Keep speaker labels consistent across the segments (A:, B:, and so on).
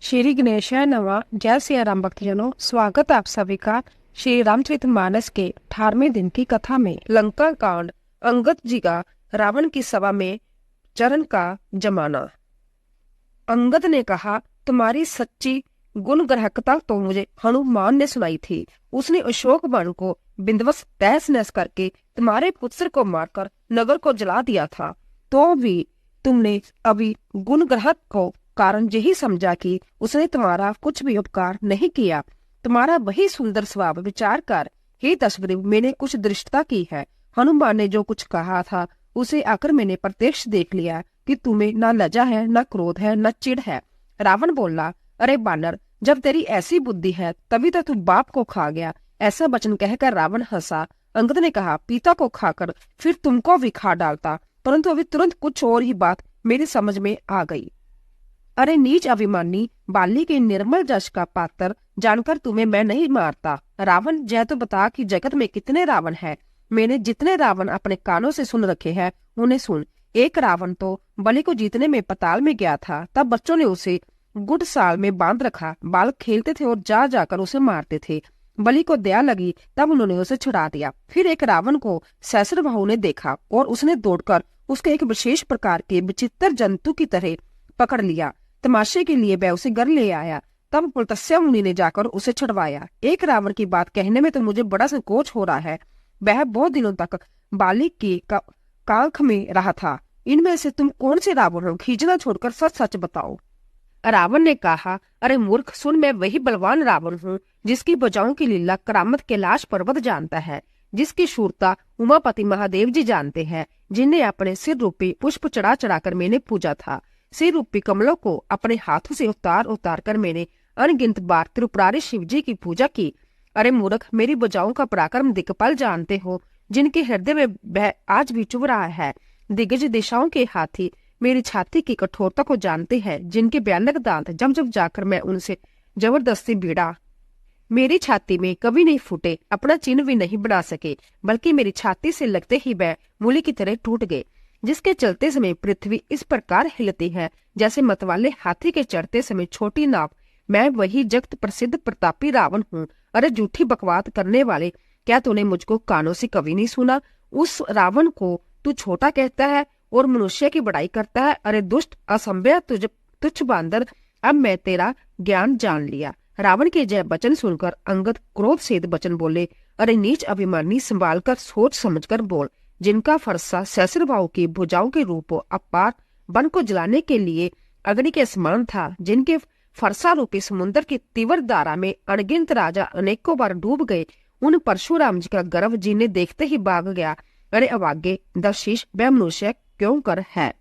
A: श्री गणेशाय नमः। जय सिया राम भक्तजनों, स्वागत है आप सभी का श्री रामचरितमानस के 18वें दिन की कथा में। लंका कांड। अंगद जी का रावण की सभा में चरण का जमाना। अंगद ने कहा, तुम्हारी सच्ची गुण ग्राहकता तो मुझे हनुमान ने सुनाई थी। उसने अशोक वन को बिंदवस तहस नहस करके तुम्हारे पुत्र को मारकर नगर को जला दिया था। तो भी तुमने अभी गुण ग्राहक को कारण यही समझा कि उसने तुम्हारा कुछ भी उपकार नहीं किया। तुम्हारा वही सुंदर स्वभाव विचार कर हे दशग्रीव, मैंने कुछ दृष्टता की है। हनुमान ने जो कुछ कहा था उसे आकर मैंने प्रत्यक्ष देख लिया कि तुम्हें न लज्जा है, न क्रोध है, न चिढ़ है। रावण बोला, अरे बानर, जब तेरी ऐसी बुद्धि है तभी तो तू बाप को खा गया। ऐसा वचन कहकर रावण हंसा। अंगद ने कहा, पिता को खाकर फिर तुमको भी खा डालता, परंतु अभी तुरंत कुछ और ही बात मेरी समझ में आ गई। अरे नीच अभिमानी, बाली के निर्मल जश का पात्र जानकर तुम्हें मैं नहीं मारता। रावण, जय तो बता कि जगत में कितने रावण हैं। मैंने जितने रावण अपने कानों से सुन रखे हैं उन्हें सुन। एक रावण तो बलि को जीतने में पताल में गया था, तब बच्चों ने उसे गुड़ साल में बांध रखा। बालक खेलते थे और जा जाकर उसे मारते थे। बलि को दया लगी तब उन्होंने उसे छुड़ा दिया। फिर एक रावण को सहस्र बाहु ने देखा और उसने दौड़कर उसके एक विशेष प्रकार के विचित्र जंतु की तरह पकड़ लिया। तमाशे के लिए वह उसे घर ले आया। तब पुलत्स्य मुनि ने जाकर उसे छुड़वाया। एक रावण की बात कहने में तो मुझे बड़ा संकोच हो रहा है। वह बहुत दिनों तक बालिक की कांख में रहा था। इनमें से तुम कौन से रावण हो? खींचना छोड़कर सच सच बताओ। रावण ने कहा, अरे मूर्ख, सुन, मैं वही बलवान रावण हूँ जिसकी भुजाओं की लीला करामत कैलाश पर्वत जानता है, जिसकी शूरता उमापति महादेव जी जानते हैं, जिन्हें अपने सिर रूपी पुष्प चढ़ा चढ़ाकर मैंने पूजा था। सिर रूपी कमलों को अपने हाथों से उतार उतार कर मैंने अनगिनत बार त्रिपुरारी शिव जी की पूजा की। अरे मूर्ख, मेरी भुजाओं का पराक्रम दिक्पाल जानते हो, जिनके हृदय में वह आज भी चुभ रहा है। दिग्गज दिशाओं के हाथी मेरी छाती की कठोरता को जानते हैं, जिनके भयानक दांत जब जब जाकर मैं उनसे जबरदस्ती भिड़ा मेरी छाती में कभी नहीं फूटे, अपना चिन्ह भी नहीं बना सके, बल्कि मेरी छाती से लगते ही वह मूली की तरह टूट गए। जिसके चलते समय पृथ्वी इस प्रकार हिलती है जैसे मतवाले हाथी के चढ़ते समय छोटी नाव। मैं वही जगत प्रसिद्ध प्रतापी रावण हूँ। अरे झूठी बकवास करने वाले, क्या तूने मुझको कानों से कभी नहीं सुना? उस रावण को तू छोटा कहता है और मनुष्य की बड़ाई करता है। अरे दुष्ट, असंभव, तुच्छ बांदर, अब मैं तेरा ज्ञान जान लिया। रावण के जय वचन सुनकर अंगद क्रोध से वचन बोले, अरे नीच अभिमानी, संभाल कर सोच समझ कर बोल। जिनका फरसा सहस्रबाहु की भुजाओं के रूप अपार वन को जलाने के लिए अग्नि के समान था, जिनके फरसा रूपी समुद्र की तीव्र धारा में अनगिनत राजा अनेकों बार डूब गए, उन परशुराम जी का गर्व जिन्हें देखते ही भाग गया। अरे अभागे दशीष, वह मनुष्य क्यों कर है?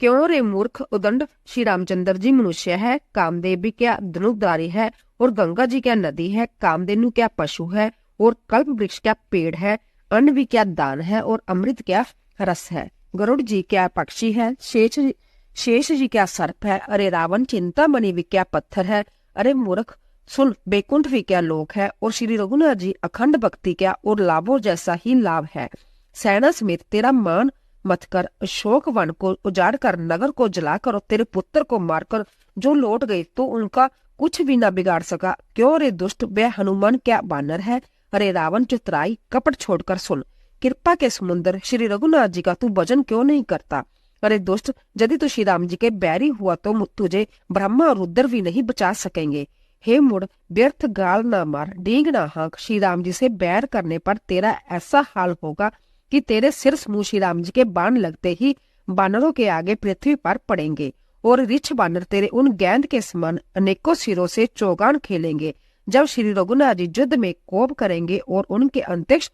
A: क्यों रे मूर्ख उदंड, श्री रामचंद्र जी मनुष्य है, कामदेव भी क्या धनुर्धारी है, और गंगा जी क्या नदी है, कामधेनु क्या पशु है, और कल्प वृक्ष क्या पेड़ है, अन्न भी क्या दान है, और अमृत क्या रस है, गरुड़ जी क्या पक्षी है, शेष जी क्या सर्प है। अरे रावण, चिंतामणि भी क्या पत्थर है। अरे मूर्ख सुन, बैकुंठ भी क्या लोक है, और श्री रघुनाथ जी अखंड भक्ति क्या और लाभों जैसा ही लाभ है। सेना समेत तेरा मान मत कर अशोक वन को उजाड़ कर नगर को जलाकर और तेरे पुत्र को मारकर जो लौट गए तो उनका कुछ भी न बिगाड़ सका। क्यों रे दुष्ट, वह हनुमान क्या बानर है? अरे रावण, चतुराई कपट छोड़कर सुन। कृपा के समुद्र श्री रघुनाथ जी का तू भजन क्यों नहीं करता? अरे दुष्ट, यदि तू श्री राम जी के बैरी हुआ तो तुझे ब्रह्मा और रुद्र भी नहीं बचा सकेंगे। हे मुड़, व्यर्थ गाल ना मार, डींग ना हाँक। श्री राम जी से बैर करने पर तेरा ऐसा हाल होगा कि तेरे सिर समूह श्री राम जी के बाण लगते ही बानरों के आगे पृथ्वी पर पड़ेंगे, और रिछ बानर तेरे उन गेंद के समान अनेकों सिरों से चौगान खेलेंगे। जब श्री रघुनाथ जी युद्ध में कोप करेंगे और उनके अंतरिक्ष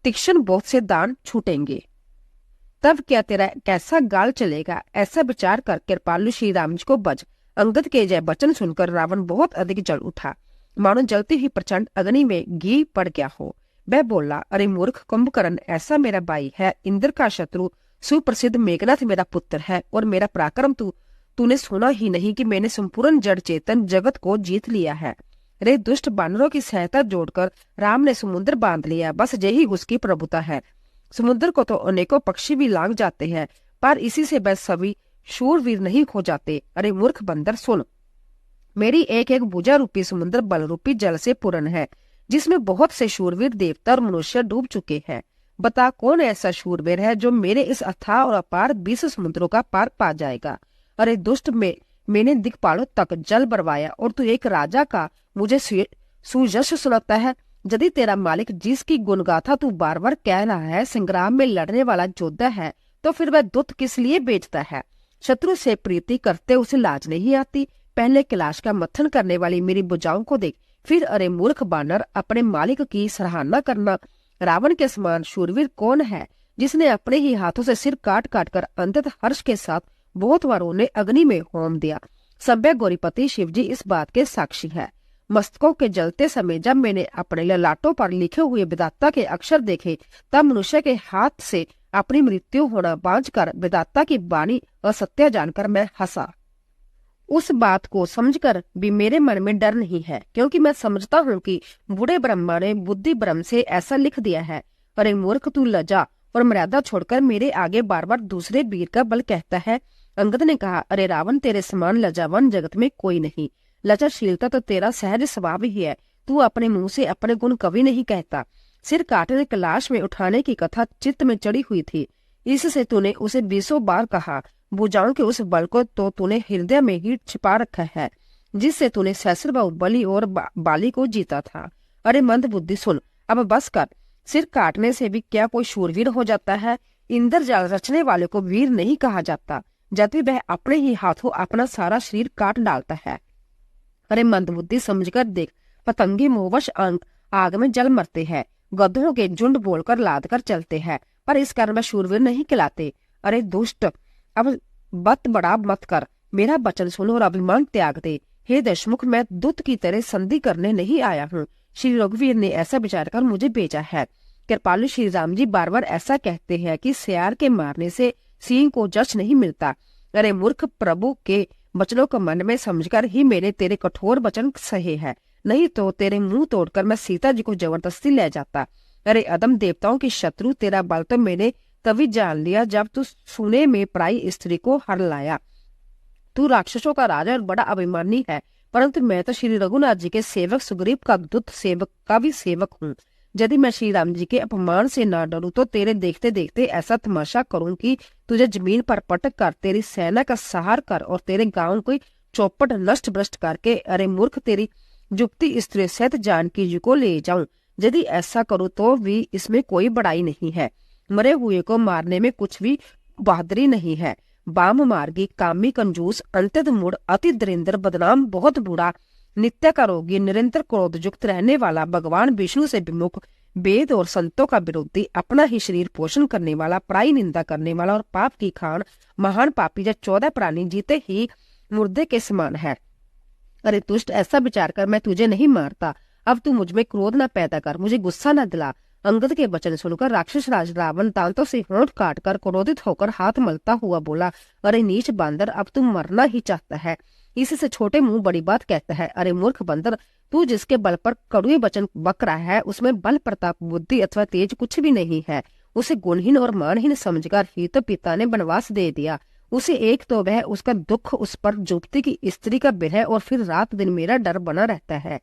A: तीक्ष्ण बहुत से दान छूटेंगे, तब क्या तेरा कैसा गाल चलेगा? ऐसा विचार कर कृपालु श्री राम जी को बच। अंगद के जय वचन सुनकर रावण बहुत अधिक जल उठा, मानो जलती हुई प्रचंड अग्नि में घी पड़ गया हो। वह बोला, अरे मूर्ख कुंभकर्ण, ऐसा मेरा भाई है, इंद्र का शत्रु सुप्रसिद्ध मेघनाथ मेरा पुत्र है, और मेरा पराक्रम तूने सुना ही नहीं कि मैंने संपूर्ण जड़ चेतन जगत को जीत लिया है। रे दुष्ट, बानरों की सहायता जोड़कर राम ने समुद्र बांध लिया, बस यही उसकी प्रभुता है। समुद्र को तो अनेकों पक्षी भी लांग जाते हैं, पर इसी से बस सभी शूरवीर नहीं हो जाते। अरे मूर्ख बंदर, सुन, मेरी एक एक भुजा रूपी समुद्र बल रूपी जल से पूर्ण है, जिसमें बहुत से शूरवीर देवता और मनुष्य डूब चुके हैं। बता कौन ऐसा शूरवीर है जो मेरे इस अथाह और अपार 20 समुद्रों का पार पा जाएगा। अरे दुष्ट, मैंने दिक्पालों तक जल बरवाया और तू एक राजा का मुझे सुयश सुनाता है। यदि तेरा मालिक जिसकी गुणगाथा तू बार बार कह रहा है संग्राम में लड़ने वाला योद्धा है, तो फिर वह दूत किस लिए बेचता है। शत्रु से प्रीति करते उसे लाज नहीं आती। पहले कैलाश का मत्थन करने वाली मेरी भुजाओं को देख, फिर अरे मूर्ख बानर, अपने मालिक की सराहना करना। रावण के समान शूरवीर कौन है जिसने अपने ही हाथों से सिर काट काट कर अंततः हर्ष के साथ बहुत बार उन्हें अग्नि में होम दिया। सभ्य गौरीपति शिवजी इस बात के साक्षी है। मस्तकों के जलते समय जब मैंने अपने ललाटों पर लिखे हुए विधाता के अक्षर देखे, तब मनुष्य के हाथ से अपनी मृत्यु होना बांझकर विधाता की वाणी असत्य जानकर मैं हंसा। उस बात को समझकर भी मेरे मन में डर नहीं है, क्योंकि मैं समझता हूँ कि बूढ़े ब्रह्मा ने बुद्धि ब्रह्म से ऐसा लिख दिया है। अरे मूर्ख, तू लज्जा और मर्यादा छोड़कर मेरे आगे बार बार दूसरे वीर का बल कहता है। अंगद ने कहा, अरे रावण, तेरे समान लज्जावान जगत में कोई नहीं। लज्जाशीलता तो तेरा सहज स्वभाव ही है। तू अपने मुंह से अपने गुण कभी नहीं कहता। सिर काटने कैलाश में उठाने की कथा चित्त में चढ़ी हुई थी, इससे तूने उसे 20 बार कहा। भुजाओं के उस बल को तो तूने हृदय में ही छिपा रखा है, जिससे तूने सहस्र बाहुबली और बाली को जीता था। अरे मंद बुद्धि, सुन, अब बस कर। सिर काटने से भी क्या कोई शूरवीर हो जाता है? इंद्रजाल रचने वाले को वीर नहीं कहा जाता, जबकि वह अपने ही हाथों अपना सारा शरीर काट डालता है। अरे मंदबुद्धि, समझकर देख, पतंगे मोहवश अंक आग में जल मरते हैं, गधों के झुंड बोलकर लाद कर चलते हैं, पर इस कारण वह शूरवीर नहीं कहलाते। अरे दुष्ट, अब बत बड़ा मत कर, मेरा वचन सुनो और अभिमान त्याग दे। हे दशमुख, मैं दूत की तरह संधि करने नहीं आया हूँ। श्री रघुवीर ने ऐसा विचार कर मुझे भेजा है। कृपालु श्री राम जी बार बार ऐसा कहते हैं कि सियार के मारने से सिंह को जश नहीं मिलता। अरे मूर्ख, प्रभु के वचनों को मन में समझकर ही मैंने तेरे कठोर वचन सहे हैं, नहीं तो तेरे मुंह तोड़कर मैं सीता जी को जबरदस्ती ले जाता। अरे अदम देवताओं की शत्रु, तेरा बल तो मैंने तभी जान लिया जब तू सुने में पराई स्त्री को हर लाया। तू राक्षसों का राजा और बड़ा अभिमानी है, परंतु मैं तो श्री रघुनाथ जी के सेवक सुग्रीव का दूत सेवक का भी सेवक हूँ। यदि मैं श्री राम जी के अपमान से ना डरूं तो तेरे देखते देखते ऐसा तमाशा करूं कि तुझे जमीन पर पटक कर तेरी सेना का सहार कर और तेरे गांव को चौपट नष्ट भ्रष्ट करके, अरे मूर्ख, तेरी जुक्ति स्त्री सहित जानकी जी को ले जाऊं। यदि ऐसा करूं तो भी इसमें कोई बड़ाई नहीं है। मरे हुए को मारने में कुछ भी बहादुरी नहीं है। बाम मार्गी, कामी, कंजूस, अंतद मूड, अति दरिंद्र, बदनाम, बहुत बूढ़ा, नित्य का रोगी, निरंतर क्रोध युक्त रहने वाला, भगवान विष्णु से विमुख, वेद और संतों का विरोधी, अपना ही शरीर पोषण करने वाला, पराई निंदा करने वाला और पाप की खान, महान पापी, जब 14 प्राणी जीते ही मुर्दे के समान है। अरे दुष्ट, ऐसा विचार कर मैं तुझे नहीं मारता। अब तू मुझ में क्रोध न पैदा कर, मुझे गुस्सा न दिला। अंगद के वचन सुनकर राक्षस राज रावण दांतों से होंठ काटकर क्रोधित होकर हाथ मलता हुआ बोला, अरे नीच बांदर, अब तू मरना ही चाहता है, इससे छोटे मुंह बड़ी बात कहता है। अरे मूर्ख बंदर, तू जिसके बल पर कड़ुए वचन बक रहा है, उसमें बल, प्रताप, बुद्धि अथवा तेज कुछ भी नहीं है। उसे गुणहीन और मानहीन समझकर ही तो पिता ने वनवास दे दिया। उसे एक तो वह उसका दुख, उस पर जुगती की स्त्री का विरह और फिर रात दिन मेरा डर बना रहता है।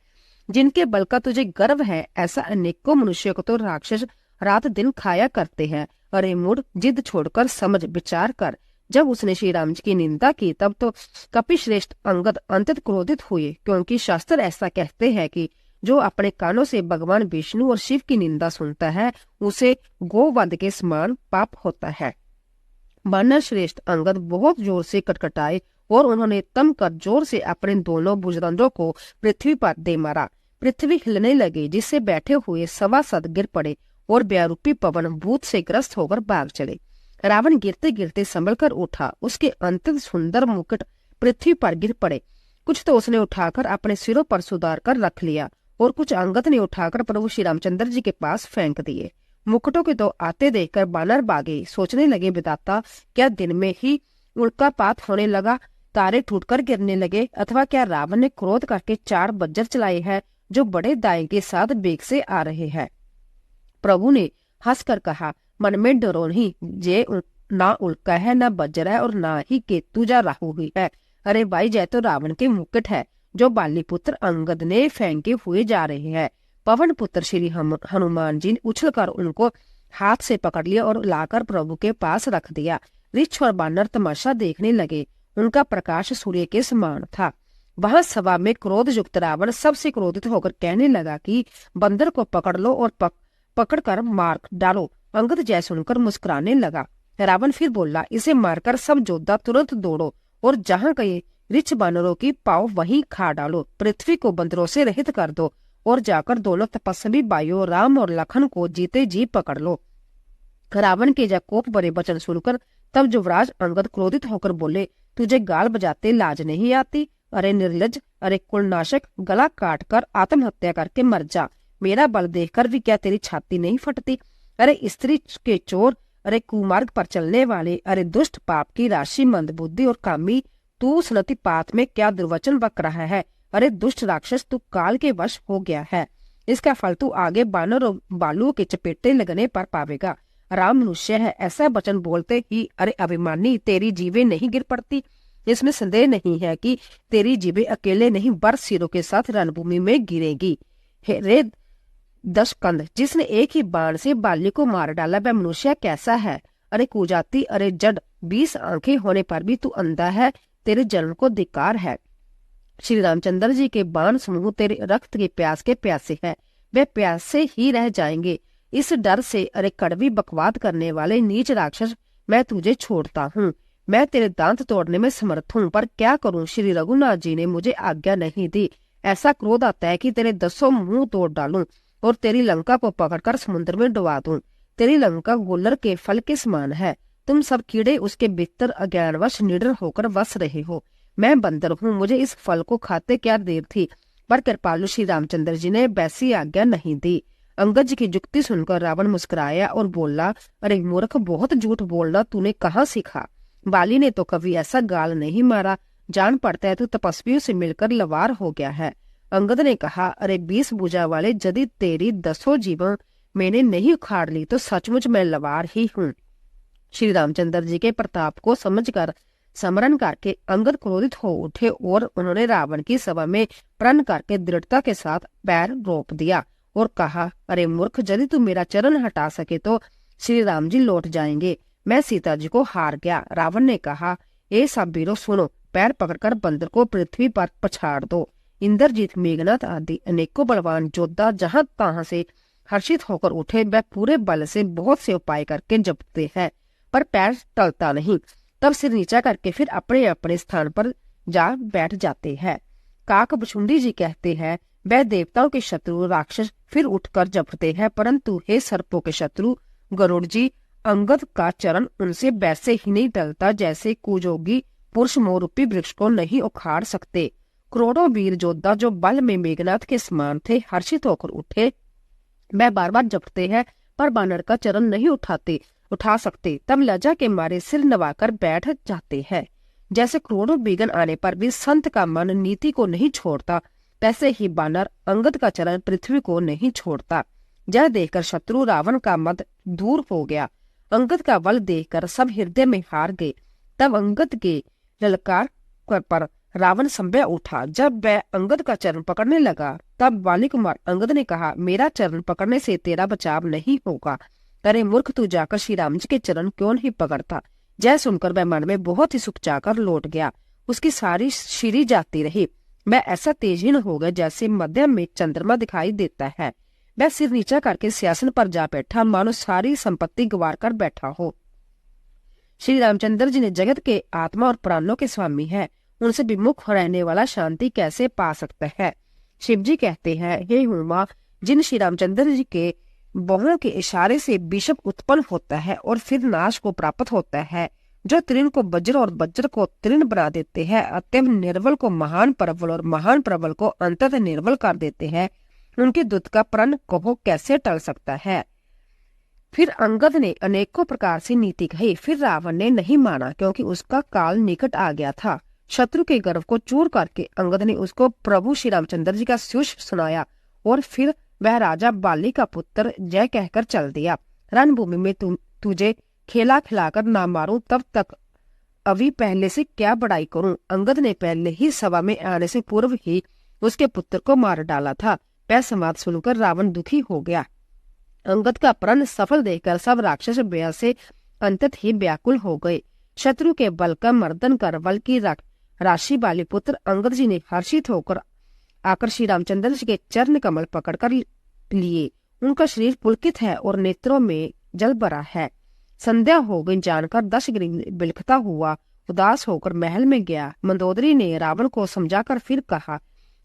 A: जिनके बल का तुझे गर्व है, ऐसा अनेकों मनुष्य को तो राक्षस रात दिन खाया करते हैं। अरे मूढ़, जिद छोड़कर समझ विचार कर। जब उसने श्री राम जी की निंदा की तब तो कपिश्रेष्ठ अंगद अंतत क्रोधित हुए, क्योंकि शास्त्र ऐसा कहते हैं कि जो अपने कानों से भगवान विष्णु और शिव की निंदा सुनता है उसे गोवध के समान पाप होता है। वानर श्रेष्ठ अंगद बहुत जोर से कटकटाए और उन्होंने तम कर जोर से अपने दोनों भुजदंडों को पृथ्वी पर दे मारा। पृथ्वी हिलने लगी, जिससे बैठे हुए सभासद गिर पड़े और व्यारूपी पवन भूत से ग्रस्त होकर भाग चले। रावण गिरते गिरते संभल कर उठा, उसके अंतिम सुंदर मुकुट पृथ्वी पर गिर पड़े। कुछ तो उसने उठाकर अपने सिरों पर सुधार कर रख लिया और कुछ अंगद ने उठाकर प्रभु श्री रामचंद्र जी के पास फेंक दिए। मुकुटों के तो आते देखकर बानर भागे, सोचने लगे, विधाता, क्या दिन में ही उल्कापात होने लगा, तारे टूटकर गिरने लगे, अथवा क्या रावण ने क्रोध करके 4 बज्जर चलाए हैं जो बड़े दाएं के साथ बेग से आ रहे हैं। प्रभु ने हंसकर कहा, मन में डरो नहीं, जे ना उल्का है, ना बज्र है और ना ही केतु जा राहु हुई है। अरे भाई, जय तो रावण के मुकुट है जो बाली पुत्र अंगद ने फेंके हुए जा रहे हैं। पवन पुत्र श्री हनुमान जी ने उछलकर उनको हाथ से पकड़ लिया और लाकर प्रभु के पास रख दिया। ऋक्ष और बानर तमाशा देखने लगे। उनका प्रकाश सूर्य के समान था। वहां सभा में क्रोध युक्त रावण सबसे क्रोधित होकर कहने लगा कि बंदर को पकड़ लो और पकड़कर मार डालो। अंगद जय सुनकर मुस्कुराने लगा। रावण फिर बोला, इसे मारकर सब योद्धा तुरंत दौड़ो और जहाँ कहीं ऋक्ष बानरों की पाव वहीं खा डालो। पृथ्वी को बंदरों से रहित कर दो और जाकर दोनों तपस्वी भाइयों राम और लखन को जीते जी पकड़ लो। रावण के कोप भरे वचन सुनकर तब युवराज अंगद क्रोधित होकर बोले, तुझे गाल बजाते लाज नहीं आती? अरे निर्लज, अरे कुलनाशक, गला काट कर आत्महत्या करके मर जा। मेरा बल देखकर भी क्या तेरी छाती नहीं फटती? अरे स्त्री के चोर, अरे कुमार्ग पर चलने वाले, अरे दुष्ट पाप की राशि, मंदबुद्धि और कामी, तू स्नतिपात में क्या दुर्वचन बक रहा है? अरे दुष्ट राक्षस, तू काल के वश हो गया है। इसका फल तू आगे बानर और बालुओं के चपेटे लगने पर पावेगा। राम मनुष्य है, ऐसा वचन बोलते ही अरे अभिमानी, तेरी जीवें नहीं गिर पड़ती? इसमें संदेह नहीं है कि तेरी जीवें अकेले नहीं 12 सिरों के साथ रणभूमि में गिरेगी। रे दशकंद, जिसने एक ही बाण से बाली को मार डाला, वह मनुष्य कैसा है? अरे कुजाती, अरे जड, 20 आंखें होने पर भी तू अंधा है। तेरे जन्म को धिक्कार है। श्री रामचंद्र जी के बाण समूह तेरे रक्त के प्यास के प्यासे है, वे प्यासे ही रह जाएंगे। इस डर से अरे कड़वी बकवाद करने वाले नीच राक्षस, मैं तुझे छोड़ता हूँ। मैं तेरे दांत तोड़ने में समर्थ हूँ, पर क्या करूँ? श्री रघुनाथ जी ने मुझे आज्ञा नहीं दी। ऐसा क्रोध आता है कि तेरे 10 मुंह तोड़ डालूं और तेरी लंका को पकड़कर समुद्र में डुबा दूं। तेरी लंका गोलर के फल के समान है। तुम सब कीड़े उसके भीतर अज्ञानवश निडर होकर बस रहे हो। मैं बंदर हूँ, मुझे इस फल को खाते क्या देर थी, पर कृपालु श्री रामचंद्र जी ने वैसी आज्ञा नहीं दी। अंगद जी की जुक्ति सुनकर रावण मुस्कुराया और बोला, अरे मूर्ख, बहुत झूठ बोलना तूने कहाँ सीखा? बाली ने तो कभी ऐसा गाल नहीं मारा। जान पड़ता है तू तपस्वियों से मिलकर लवार हो गया है। अंगद ने कहा, अरे 20 भुजा वाले, यदि तेरी 10 जीवन मैंने नहीं उखाड़ ली तो सचमुच मैं लवार ही हूँ। श्री रामचंद्र जी के प्रताप को समझकर समरण करके अंगद क्रोधित हो उठे और उन्होंने रावण की सभा में प्रण करके दृढ़ता के साथ पैर रोप दिया और कहा, अरे मूर्ख, यदि तू मेरा चरण हटा सके तो श्री राम जी लौट जाएंगे। मैं सीता जी को हार गया। रावण ने कहा, ए सब वीरों सुनो, पैर पकड़कर बंदर को पृथ्वी पर पछाड़ दो। इंद्रजीत, मेघनाथ आदि अनेकों बलवान योद्धा जहां तहां से हर्षित होकर उठे। वह पूरे बल से बहुत से उपाय करके जपते हैं, पर पैर टलता नहीं। तब सिर नीचा करके फिर अपने अपने स्थान पर जा बैठ जाते हैं। काक बछुंडी जी कहते हैं, वह देवताओं के शत्रु राक्षस फिर उठकर जपते हैं, परंतु हे सर्पों के शत्रु गरुड़ जी, अंगद का चरण उनसे वैसे ही नहीं टलता जैसे कुजोगी पुरुष मोरूपी वृक्ष को नहीं उखाड़ सकते। करोड़ों वीर योद्धा जो बल में मेघनाथ के समान थे हर्षित होकर उठे। वह बार बार जपते हैं, पर बानर का चरण नहीं उठा सकते। तब लज्जा के मारे सिर नवाकर बैठ जाते हैं। जैसे करोड़ों विघ्न आने पर भी संत का मन नीति को नहीं छोड़ता, वैसे ही बानर अंगद का चरण पृथ्वी को नहीं छोड़ता। यह देखकर शत्रु रावण का मद दूर हो गया। अंगद का बल देखकर सब हृदय में हार गए। तब अंगद के ललकार पर रावण संभय उठा। जब वह अंगद का चरण पकड़ने लगा तब बाली कुमार अंगद ने कहा, मेरा चरण पकड़ने से तेरा बचाव नहीं होगा। अरे मूर्ख, तू जाकर श्री राम जी के चरण क्यों नहीं पकड़ता? जय सुनकर वह मन में बहुत ही सुख जाकर लौट गया। उसकी सारी शिरी जाती रही। वह ऐसा तेजहीन हो गया जैसे मध्य में चंद्रमा दिखाई देता है। वह सिर नीचा करके सिंहासन पर जा बैठा, मानो सारी संपत्ति गंवार कर बैठा हो। श्री रामचंद्र जी ने जगत के आत्मा और प्राणों के स्वामी है, उनसे विमुख रहने वाला शांति कैसे पा सकता है? शिव जी कहते हैं, हे उमा, जिन श्री रामचंद्र जी के बहुओं के इशारे से विषम उत्पन्न होता है और फिर नाश को प्राप्त होता है, जो तृण को वज्र और वज्र को तृण बना देते हैं, अत्यंत निर्बल को महान प्रबल और महान प्रबल को अंततः निर्बल कर देते हैं, उनके दूत का प्रण कहो कैसे टल सकता है? फिर अंगद ने अनेकों प्रकार से नीति कही। फिर रावण ने नहीं माना, क्योंकि उसका काल निकट आ गया था। शत्रु के गर्व को चूर करके अंगद ने उसको प्रभु श्री रामचंद्र जी का सुष सुनाया और फिर वह राजा बाली का पुत्र जय कहकर चल दिया। रणभूमि में तुझे खेला खिलाकर ना मारूं तब तक अभी पहले से क्या बड़ाई करूं। अंगद ने पहले ही सभा में आने से पूर्व ही उसके पुत्र को मार डाला था। वह संवाद सुनकर रावण दुखी हो गया। अंगद का प्रण सफल देखकर सब राक्षस भय से अंतत ही व्याकुल हो गए। शत्रु के बल का मर्दन कर बल की राशि वाले पुत्र अंगद जी ने हर्षित होकर आकर श्री रामचंद्र जी के चरण कमल पकड़कर लिए। उनका शरीर पुलकित है और नेत्रों में जल भरा है। संध्या हो गई जानकर दशग्रीव बिलखता हुआ उदास होकर महल में गया। मंदोदरी ने रावण को समझाकर फिर कहा,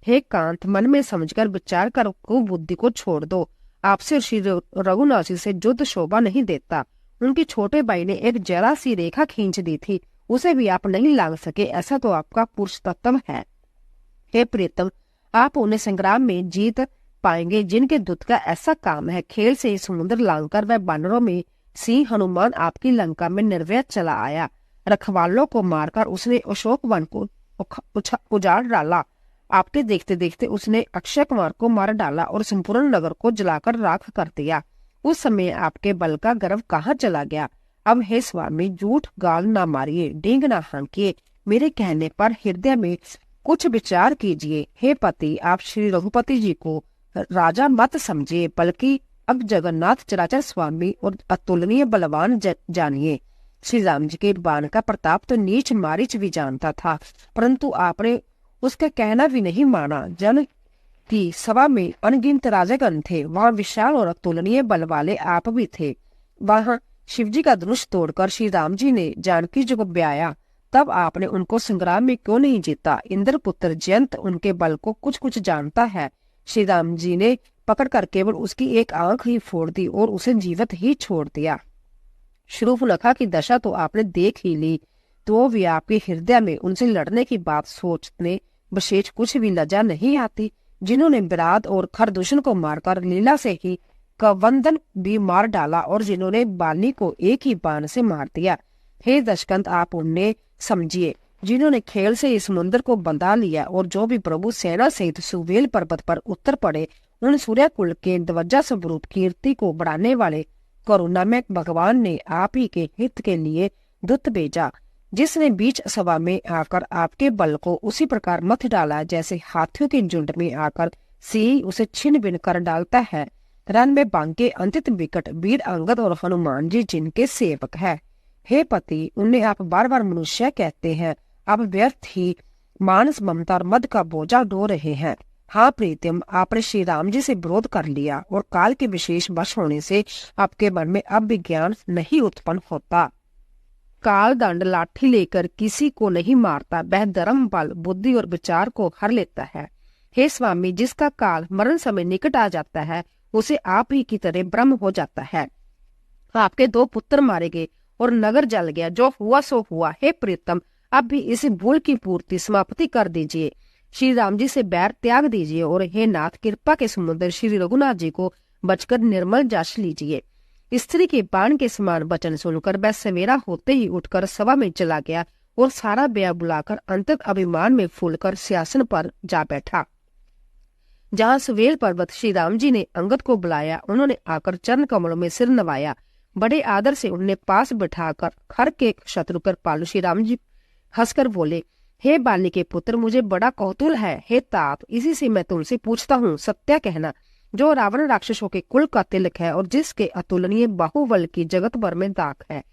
A: हे कांत, मन में समझकर विचार कर कुबुद्धि को छोड़ दो। आपसे श्री रघुनाथ जी से युद्ध शोभा नहीं देता। उनके छोटे भाई ने एक जरा सी रेखा खींच दी थी, उसे भी आप नहीं लांग सके। ऐसा तो आपका पुरुष तत्व है। हे प्रीतम, आप उन्हें संग्राम में जीत पाएंगे जिनके दूत का ऐसा काम है। खेल से समुद्र लांघकर वह बानरों में सिंह हनुमान आपकी लंका में निर्भय चला आया। रखवालों को मारकर उसने अशोक वन को उजाड़ डाला। आपके देखते देखते उसने अक्षय कुमार को मार डाला और संपूर्ण नगर को जलाकर राख कर दिया। उस समय आपके बल का गर्व कहाँ चला गया। अब हे स्वामी, झूठ गाल ना मारिए, डींग ना हाँकिए, मेरे कहने पर हृदय में कुछ विचार कीजिए। हे पति, आप श्री रघुपति जी को राजा मत समझिए, बल्कि अब जगन्नाथ चराचर स्वामी और अतुलनीय बलवान जानिए। श्री राम जी के बाण का प्रताप तो नीच मारीच भी जानता था, परंतु आपने उसका कहना भी नहीं माना। जन की सभा में अनगिनत राजागण थे, वहां विशाल और अतुलनीय बल वाले आप भी थे। वहां शिवजी का धनुष तोड़कर श्री राम जी ने जानकी जी को ब्याया, तब आपने उनको संग्राम में क्यों नहीं जीता। इंद्र पुत्र जयंत उनके बल को कुछ कुछ जानता है। श्री राम जी ने पकड़कर केवल उसकी एक आंख ही फोड़ दी और उसे जीवित ही छोड़ दिया। शूर्पणखा की दशा तो आपने देख ही ली, तो भी आपके हृदय में उनसे लड़ने की बात सोचने विशेष कुछ भी लज्जा नहीं आती, जिन्होंने विराट और खरदूषण को मारकर लीला से ही कवंदन भी मार डाला और जिन्होंने बाली को एक ही बाण से मार दिया। हे दशकंत, आप उन्हें समझिए जिन्होंने खेल से इस समुद्र को बंधा लिया और जो भी प्रभु सेना सहित सुवेल पर्वत पर उतर पड़े। उन सूर्य कुल के ध्वजा स्वरूप कीर्ति को बढ़ाने वाले करुणामय भगवान ने आप ही के हित के लिए दूत भेजा, जिसने बीच सभा में आकर आपके बल को उसी प्रकार मथ डाला जैसे हाथियों के झुंड में आकर सिंह उसे छिन्न भिन्न कर डालता है। रन में बांके अंतित विकट वीर अंगद और हनुमान जी जिनके सेवक है। हे पति, उन्हें आप बार बार मनुष्य कहते हैं। आप व्यर्थ ही मानस ममता और मद का बोझा ढो रहे हैं। हाँ प्रीतम, आपने श्री राम जी से विरोध कर लिया और काल के विशेष वश होने से आपके मन में अब भी ज्ञान नहीं उत्पन्न होता। काल दंड लाठी लेकर किसी को नहीं मारता, वह धर्म बल बुद्धि और विचार को हर लेता है। हे स्वामी, जिसका काल मरण समय निकट आ जाता है उसे आप ही की तरह ब्रह्म हो जाता है। आपके 2 पुत्र मारे गए और नगर जल गया, जो हुआ सो हुआ। हे प्रीतम, अब भी इस भूल की पूर्ति समाप्ति कर दीजिए। श्री राम जी से बैर त्याग दीजिए और हे नाथ, कृपा के समुद्र श्री रघुनाथ जी को बचकर निर्मल जश लीजिए। स्त्री के बाण के समान वचन सुनकर वह सवेरा होते ही उठकर सभा में चला गया और सारा ब्याह बुलाकर अंतत अभिमान में फूलकर सिंहासन पर जा बैठा। जहाँ सुवेल पर्वत श्री राम जी ने अंगद को बुलाया, उन्होंने आकर चरण कमलों में सिर नवाया। बड़े आदर से उन्हें पास बिठाकर खर के शत्रु कर पालू श्री राम जी हंसकर बोले, हे बाली के पुत्र, मुझे बड़ा कौतूहल है। हे तात, इसी से मैं तुमसे पूछता हूँ, सत्य कहना, जो रावण राक्षसों के कुल का तिलक है और जिसके अतुलनीय बाहुबल की जगत भर में दाग है,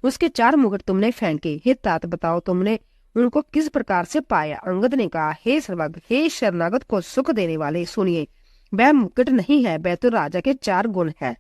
A: उसके 4 मुकुट तुमने फेंके। हे तात, बताओ तुमने उनको किस प्रकार से पाया। अंगद ने कहा, हे सर्वज्ञ, हे शरणागत को सुख देने वाले, सुनिए, वह मुकुट नहीं है, वह तो राजा के 4 गुण है।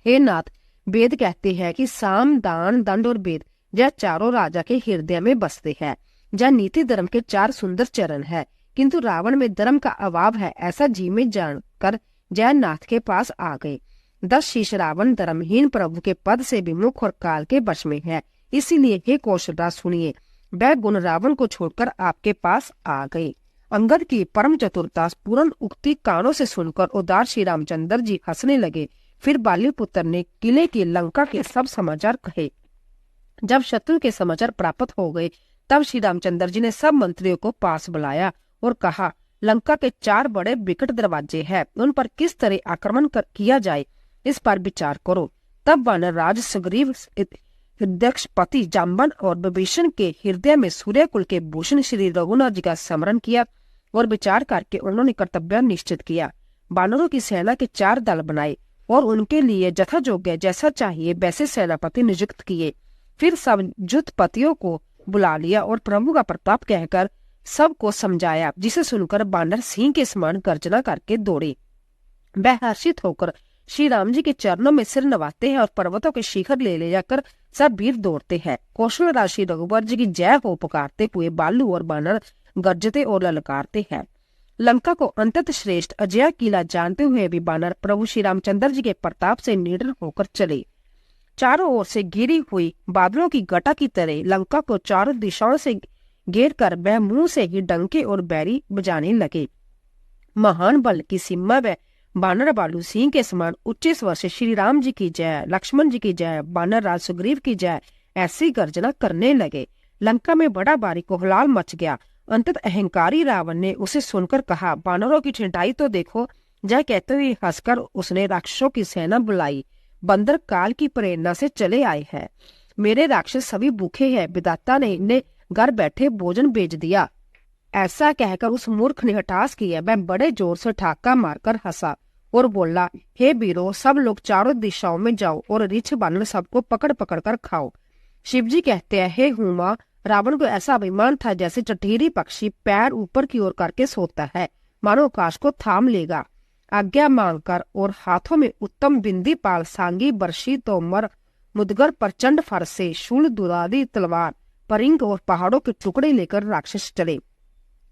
A: हे नाथ, वेद कहते हैं कि साम दान दंड और वेद यह चारों राजा के हृदय में बसते हैं। जह नीति धर्म के 4 सुंदर चरण है, किंतु रावण में धर्म का अभाव है, ऐसा जी में जानकर जयनाथ के पास आ गए। 10 शीश रावण धर्महीन प्रभु के पद से विमुख और काल के वश में है। इसीलिए हे कौशलराज, सुनिए, वह गुण रावण को छोड़कर आपके पास आ गए। अंगद की परम चतुरता पूर्ण उक्ति कानों से सुनकर उदार श्री रामचंद्र जी हंसने लगे। फिर बाली पुत्र ने किले की लंका के सब समाचार कहे। जब शत्रु के समाचार प्राप्त हो गए, तब श्री रामचंद्र जी ने सब मंत्रियों को पास बुलाया और कहा, लंका के 4 बड़े विकट दरवाजे हैं, उन पर किस तरह आक्रमण किया जाए, इस पर विचार करो। तब वानर राज सुग्रीव दक्षपति जाम्बन और विभीषण के हृदय में सूर्य कुल के भूषण श्री रघुनाथ जी का स्मरण किया और विचार करके उन्होंने कर्तव्य निश्चित किया। बानरों की सेना के 4 दल बनाए और उनके लिए जथा योग्य जैसा चाहिए वैसे सेनापति नियुक्त किए। फिर सब युद्धपतियों को बुला लिया और प्रभु का प्रताप कहकर सबको समझाया, जिसे सुनकर बानर सिंह के समान गर्जना करके दौड़े। वह हर्षित होकर श्री राम जी के चरणों में सिर नवाते हैं और पर्वतों के शिखर ले जाकर सब वीर दौड़ते हैं। कौशल राशि रघुवर जी की जय हो पुकारते हुए बालू और बानर गरजते और ललकारते हैं। लंका को अंतत श्रेष्ठ अजय किला जानते हुए भी बानर प्रभु श्री रामचंद्र जी के प्रताप से निडर होकर चले। चारों ओर से घिरी हुई बादलों की गटा की तरह लंका को चारों दिशाओं से घेर कर वह मुंह से ही डंके और बैरी बजाने लगे। महान बल की सीमा व बानर बालू सिंह के समान उच्च स्वर से श्री राम जी की जय, लक्ष्मण जी की जय, बानर राज सुग्रीव की जय ऐसी गर्जना करने लगे। लंका में बड़ा भारी कोहलाल मच गया। अंतत अहंकारी रावण ने उसे सुनकर कहा, बानरों की छिंटाई तो देखो। जय कहते हुए हंसकर उसने राक्षसों की सेना बुलाई। बंदर काल की प्रेरणा से चले आए हैं। मेरे राक्षस सभी भूखे हैं, विधाता ने इन्हें घर बैठे भोजन भेज दिया। ऐसा कहकर उस मूर्ख ने हठास किया। वह बड़े जोर से ठाका मारकर हंसा और बोला, हे वीरों, सब लोग चारों दिशाओं में जाओ और रिछ बानर सबको पकड़ पकड़ कर खाओ। शिवजी कहते हैं, हे हुमा, रावण को ऐसा अभिमान था जैसे चटेरी पक्षी पैर ऊपर की ओर करके सोता है, मानो आकाश को थाम लेगा। आज्ञा मांगकर और हाथों में उत्तम बिंदी पाल, सांगी, बर्शी, तोमर, मुदगर, प्रचंड फरसे, शूल, दुरादी, तलवार, परिंग और पहाड़ों के टुकड़े लेकर राक्षस चले।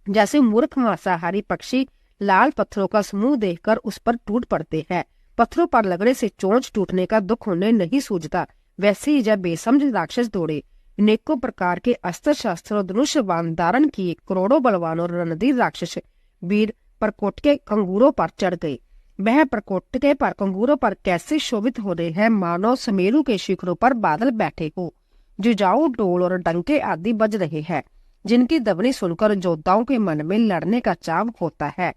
A: जैसे मूर्ख मांसाहारी पक्षी लाल पत्थरों का समूह देखकर उस पर टूट पड़ते हैं, पत्थरों पर लगने से चोंच टूटने का दुख उन्हें नहीं सूझता, वैसे ही जब बेसमझ राक्षस दौड़े। अनेकों प्रकार के अस्त्र शस्त्र और धनुष बाण धारण किए करोड़ों बलवान और रणधीर राक्षस वीर परकोटे कंगूरों पर चढ़ गए। वह परकोटे पर कंगूरों पर कैसे शोभित हो रहे हैं, मानो समेरू के शिखरों पर बादल बैठे हो। जुजाऊ, डोल और डंके आदि बज रहे हैं, जिनकी ध्वनि सुनकर योद्धाओं के मन में लड़ने का चाव होता है।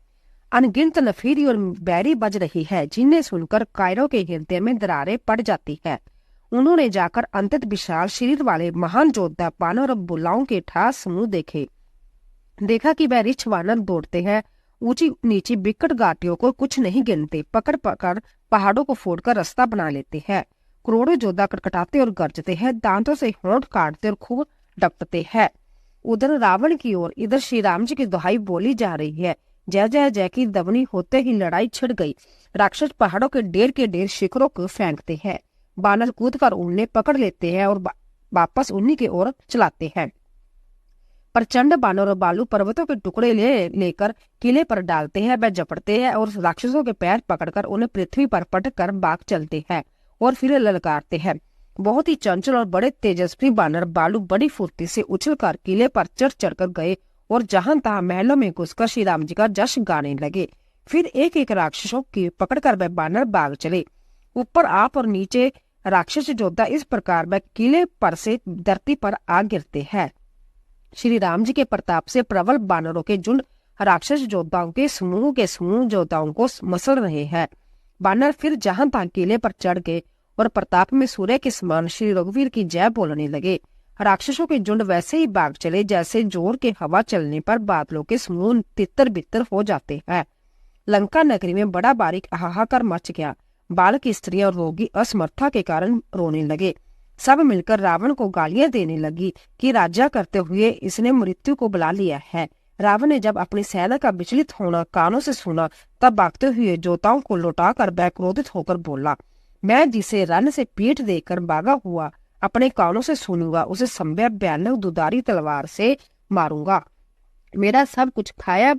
A: अनगिनत नफीरी और बैरी बज रही है, जिन्हें सुनकर कायरों के हृदय में दरारें पड़ जाती है। उन्होंने जाकर अंतत विशाल शरीर वाले महान योद्धा बानर और बुलाओं के ठास समूह देखे। देखा कि वह रिछ वानर दौड़ते हैं, ऊंची नीची बिकट घाटियों को कुछ नहीं गिनते, पकड़ पकड़ पहाड़ों को फोड़कर रास्ता बना लेते हैं। करोड़ों योद्धा कटकटाते और गरजते हैं, दांतों से होंठ काटते और खूब डपटते हैं। उधर रावण की ओर इधर श्री राम जी की दुहाई बोली जा रही है। जय जय जय की ध्वनि होते ही लड़ाई छिड़ गई। राक्षस पहाड़ों के ढेर शिखरों को फेंकते हैं। बानर कूद कर उन्हें पकड़ लेते हैं और वापस उन्हीं की ओर चलाते हैं। प्रचंड बानर और बालू पर्वतों के टुकड़े लेकर किले पर डालते हैं। वह झपटते हैं और राक्षसों के पैर पकड़कर उन्हें पृथ्वी पर पटक कर भाग चलते हैं और फिर ललकारते हैं। बहुत ही चंचल और बड़े तेजस्वी बानर बालू बड़ी फुर्ती से उछलकर किले पर चढ़ चढ़कर गए और जहां तहां महलों में घुसकर श्री राम जी का जश्न गाने लगे। फिर एक एक राक्षसों की पकड़कर वह बानर भाग चले। ऊपर आप और नीचे राक्षस योद्धा इस प्रकार वह किले पर से धरती पर आ गिरते हैं। श्री राम जी के प्रताप से प्रबल बानरों के झुंड राक्षस योद्धाओं के समूह योद्धाओं को मसल रहे हैं। बानर फिर जहां तहां किले पर चढ़ गए और प्रताप में सूर्य के समान श्री रघुवीर की जय बोलने लगे। राक्षसों के झुंड वैसे ही भाग चले जैसे जोर के हवा चलने पर बादलों के समूह तितर बितर हो जाते हैं। लंका नगरी में बड़ा बारीक हाहाकार मच गया। बालक, स्त्रियां और रोगी असमर्था के कारण रोने लगे। सब मिलकर रावण को गालियां देने लगी कि राजा करते हुए इसने मृत्यु को बुला लिया है। रावण ने जब अपनी सेना का विचलित होना कानों से सुना, तब भागते हुए योद्धाओं को लौटाकर वह क्रोधित होकर बोला, मैं जिसे रन से पीठ देकर भागा हुआ अपने कानों से सुनूंगा, उसे संभव भयानक दुधारी तलवार से मारूंगा। मेरा सब कुछ खाया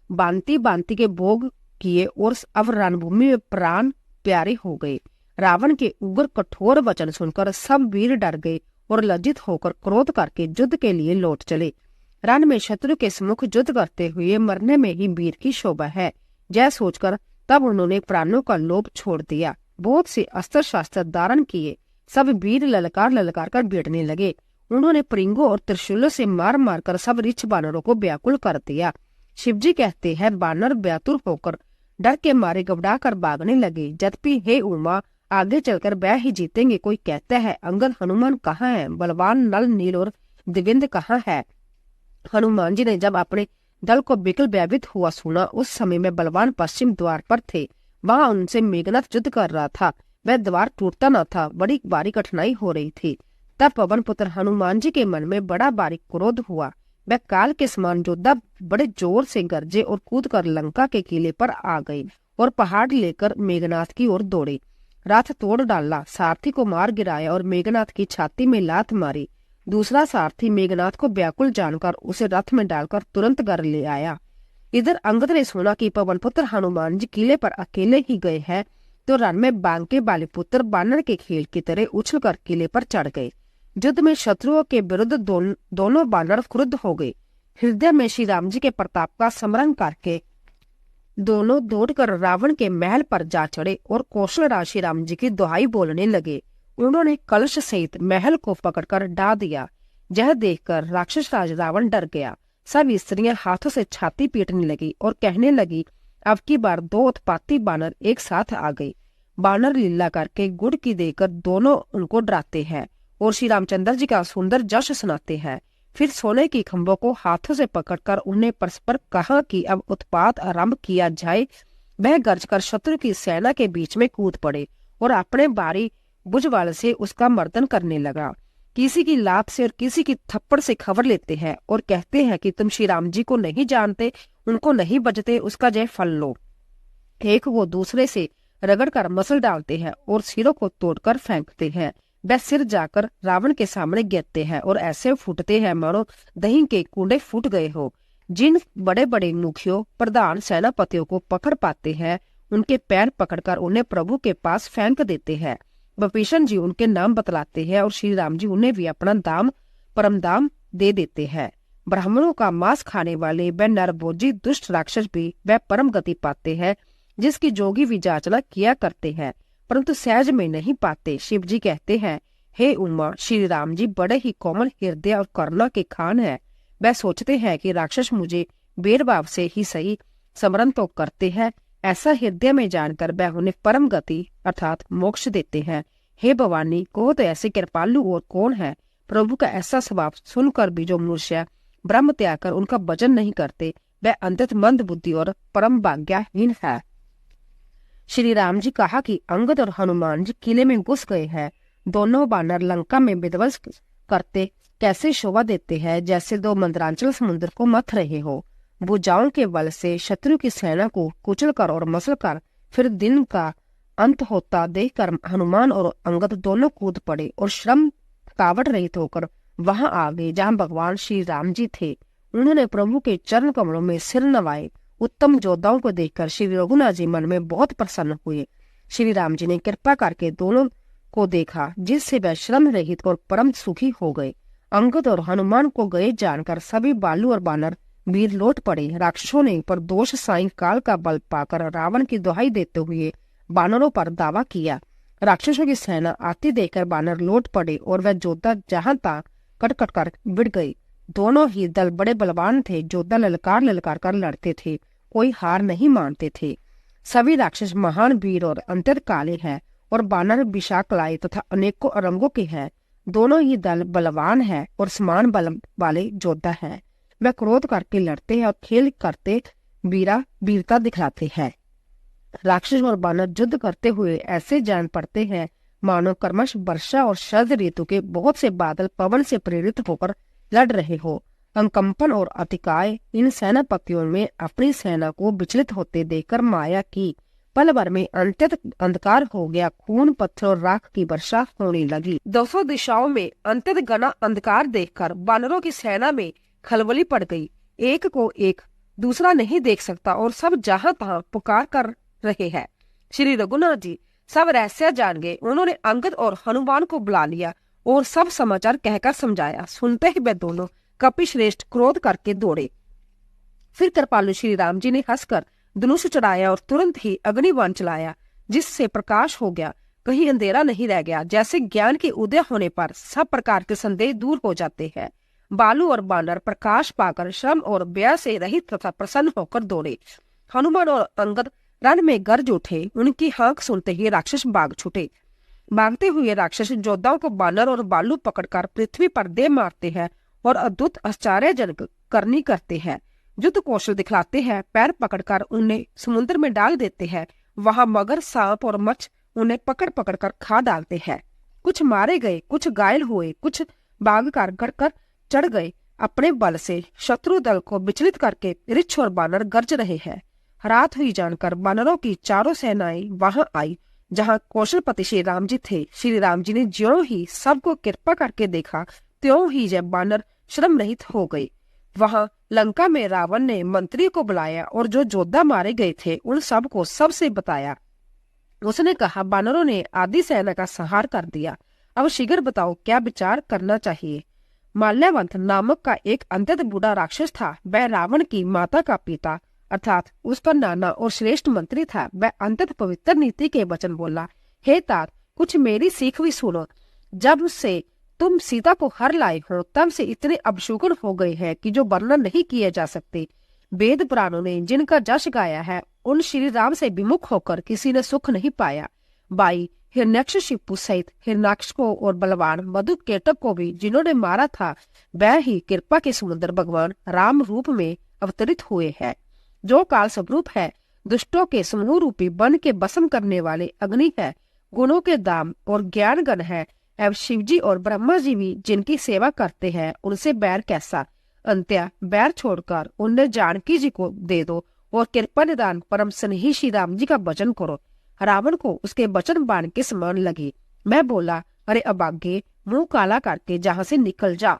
A: बांति बांति के भोग किए और अब रणभूमि में प्राण प्यारे हो गए। रावण के उग्र कठोर वचन सुनकर सब वीर डर गए और लज्जित होकर क्रोध करके युद्ध के लिए लौट चले। रण में शत्रु के सम्मुख युद्ध करते हुए मरने में ही वीर की शोभा है, जय सोचकर तब उन्होंने प्राणों का लोभ छोड़ दिया। बहुत से अस्त्र शस्त्र धारण किए। सब वीर ललकार कर भिड़ने लगे। उन्होंने परिंगों और त्रिशूलों से मार मार कर सब रिछ बानरों को व्याकुल कर दिया। शिवजी कहते हैं, बानर व्याकुल होकर डर के मारे घबरा कर भागने लगे। यद्यपि हे उमा, आगे चलकर वह ही जीतेंगे। कोई कहता है अंगद हनुमान कहाँ है, बलवान नल नील और देवेंद्र कहाँ है। हनुमान जी ने जब अपने दल को बिकल भयभीत हुआ सुना, उस समय में बलवान पश्चिम द्वार पर थे। वहां उनसे मेघनाथ युद्ध कर रहा था। वह द्वार टूटता न था, बड़ी भारी कठिनाई हो रही थी। तब पवन पुत्र हनुमान जी के मन में बड़ा भारी क्रोध हुआ। वह काल के समान योद्धा बड़े जोर से गरजे और कूद कर लंका के किले पर आ गए और पहाड़ लेकर मेघनाथ की ओर दौड़े। रथ तोड़ डाला, सारथी को मार गिराया और मेघनाथ की छाती में लात मारी। दूसरा सारथी मेघनाथ को व्याकुल जानकर उसे रथ में डालकर तुरंत घर ले आया। इधर अंगद ने सुना कि पवन पुत्र हनुमान जी किले पर अकेले ही गए हैं, तो रण में बांके वाले पुत्र बानर के खेल की तरह उछलकर किले पर चढ़ गए। युद्ध में शत्रुओं के विरुद्ध दोनों बानर क्रुद्ध हो गए। हृदय में श्री राम जी के प्रताप का स्मरण करके दोनों दौड़कर रावण के महल पर जा चढ़े और कौशल राज श्री राम जी की दुहाई बोलने लगे। उन्होंने कलश सहित महल को पकड़कर ढा दिया। यह देखकर राक्षस राज रावण डर गया। सब स्त्रियां हाथों से छाती पीटने लगी और कहने लगी, अब की बार दो उत्पाती बानर एक साथ आ गए। बानर लीला करके गुड़ की देकर दोनों उनको डराते हैं और श्री रामचंद्र जी का सुंदर जश सुनाते हैं। फिर सोने की खंभों को हाथों से पकड़कर उन्हें परस्पर कहा कि अब उत्पात आरंभ किया जाए। वह गरजकर शत्रु की सेना के बीच में कूद पड़े और अपने बारी बुझवाल से उसका मर्दन करने लगा। किसी की लात से और किसी की थप्पड़ से खबर लेते हैं और कहते हैं कि तुम श्री राम जी को नहीं जानते, उनको नहीं बजते, उसका जय फल लो। एक वो दूसरे से रगड़कर मसल डालते हैं और सिरों को तोड़कर फेंकते हैं। वह सिर जाकर रावण के सामने गिरते हैं और ऐसे फूटते हैं मानो दही के कूड़े फूट गए हो। जिन बड़े बड़े मुखियों प्रधान सेनापतियों को पकड़ पाते हैं, उनके पैर पकड़कर उन्हें प्रभु के पास फेंक देते हैं। विभीषण जी उनके नाम बतलाते हैं और श्री राम जी उन्हें भी अपना दाम परम दाम दे देते हैं। ब्राह्मणों का मांस खाने वाले वह नरभोजी दुष्ट राक्षस भी वह परम गति पाते हैं, जिसकी जोगी विजाचना किया करते हैं, परंतु सहज में नहीं पाते। शिव जी कहते हैं, हे उमा, श्री राम जी बड़े ही कोमल हृदय और करुणा के खान है। वह सोचते हैं कि राक्षस मुझे भेदभाव से ही सही स्मरण तो करते हैं। ऐसा हृदय में जानकर वह उन्हें परम गति अर्थात मोक्ष देते हैं। हे भवानी, कहो तो ऐसे कृपालु और कौन है। प्रभु का ऐसा स्वभाव सुनकर भी जो मनुष्य ब्रह्म त्याग कर उनका भजन नहीं करते, वह अंतत मंद बुद्धि और परम भाग्यहीन है। श्री राम जी कहा कि अंगद और हनुमान जी किले में घुस गए हैं। दोनों बानर लंका में विध्वंस करते कैसे शोभा देते हैं, जैसे दो मंदरांचल समुद्र को मथ रहे हो। भुजाओं के बल से शत्रु की सेना को कुचल कर और मसल कर फिर दिन का अंत होता देखकर हनुमान और अंगद दोनों कूद पड़े और श्रम थकावट रहित होकर वहां आ गए जहां भगवान श्री राम जी थे। उन्होंने प्रभु के चरण कमलों में सिर नवाए। उत्तम योद्धाओं को देखकर श्री रघुनाथ जी मन में बहुत प्रसन्न हुए। श्री राम जी ने कृपा करके दोनों को देखा, जिससे वह श्रम रहित और परम सुखी हो गए। अंगद और हनुमान को गए जानकर सभी बालू और बानर वीर लौट पड़े। राक्षसों ने पर दोष साई काल का बल पाकर रावण की दुहाई देते हुए बानरों पर दावा किया। राक्षसों की सेना आती देखकर बानर लौट पड़े और वह योद्धा जहां तक कटकट कर बिड़ गई। दोनों ही दल बड़े बलवान थे। योद्धा ललकार ललकार कर लड़ते थे, कोई हार नहीं मानते थे। सभी राक्षस महान वीर और अंतर काले हैं और बानर विशाखलाय तथा अनेकों रंगों के हैं। दोनों ही दल बलवान है और समान बल वाले योद्धा हैं। वह क्रोध करके लड़ते हैं और खेल करते वीरता दिखलाते हैं। राक्षस और बानर युद्ध करते हुए ऐसे जान पड़ते हैं मानो क्रमश वर्षा और शरद ऋतु के बहुत से बादल पवन से प्रेरित होकर लड़ रहे हो। कंपन और अतिकाय इन सेनापतियों में अपनी सेना को विचलित होते देखकर माया की पल भर में अंत्यत अंधकार हो गया। खून पत्थर और राख की वर्षा होने लगी। 200 दिशाओं में अंत्यत घना अंधकार देखकर बानरों की सेना में खलबली पड़ गई। एक को एक दूसरा नहीं देख सकता और सब जहां तहां पुकार कर रहे हैं। श्री रघुनाथ जी सब रहस्य जान गए। उन्होंने अंगद और हनुमान को बुला लिया और सब समाचार कहकर समझाया। सुनते ही वे दोनों कपिश्रेष्ठ क्रोध करके दौड़े। फिर कृपालु श्री राम जी ने हंसकर धनुष चढ़ाया और तुरंत ही अग्निबाण चलाया, जिससे प्रकाश हो गया, कहीं अंधेरा नहीं रह गया। जैसे ज्ञान के उदय होने पर सब प्रकार के संदेह दूर हो जाते हैं। बालू और बानर प्रकाश पाकर श्रम और व्यय से रहित तथा प्रसन्न होकर दौड़े। हनुमान और अंगद रण में गरज उठे। उनकी हाँक सुनते ही राक्षस भाग छूटे। भागते हुए राक्षस योद्धाओं को बानर और बालू पकड़कर पृथ्वी पर दे मारते हैं और अद्भुत आश्चर्यजनक करनी करते हैं। युद्ध कौशल दिखलाते हैं, पैर पकड़कर उन्हें समुद्र में डाल देते हैं। वहां मगर, सांप और मच्छ उन्हें पकड़ पकड़ कर खा डालते हैं। कुछ मारे गए, कुछ घायल हुए, कुछ भाग कर गड़कर चढ़ गए। अपने बल से शत्रु दल को विचलित करके रिछ और बानर गरज रहे हैं। रात हुई जानकर बानरों की चारों सेनाएं वहां आई जहां कौशलपति श्री राम जी थे। श्री राम जी ने ज्यों ही सबको कृपा करके देखा, त्यों ही जब बानर श्रम रहित हो गए। वहां लंका में रावण ने मंत्री को बुलाया और जो योद्धा मारे गए थे उन सबको सबसे बताया। उसने कहा, बानरों ने आधी सेना का संहार कर दिया। अब शीघ्र बताओ क्या विचार करना चाहिए। माल्यवंत नामक का एक अत्यंत बूढ़ा राक्षस था। वह रावण की माता का पिता अर्थात उसका नाना और श्रेष्ठ मंत्री था। वह अत्यंत पवित्र नीति के वचन बोला, हे तात, कुछ मेरी सीख भी सुनो। जब से तुम सीता को हर लाए हो तब से इतने अपशुगुन हो गए हैं कि जो वर्णन नहीं किए जा सकते। वेद पुराणों ने जिनका जश गाया है उन श्री राम से विमुख होकर किसी ने सुख नहीं पाया। बाई हिरण्यकशिपु सहित हिरण्याक्ष को और बलवान मधुकेटक को भी जिन्होंने मारा था, वह ही कृपा के समुद्र भगवान राम रूप में अवतरित हुए हैं। जो काल स्वरूप है, दुष्टों के समूह रूपी बन के भस्म करने वाले अग्नि है, गुणों के दाम और ज्ञान गण है। एवं शिवजी और ब्रह्मा जी भी जिनकी सेवा करते हैं, उनसे बैर कैसा। अंत्या बैर छोड़कर उन्हें जानकी जी को दे दो और कृपा निदान परम स्नेही श्री राम जी का वचन करो। रावण को उसके वचन बाण के समान लगे। मैं बोला, अरे अभागे, मुंह काला करके जहां से निकल जा।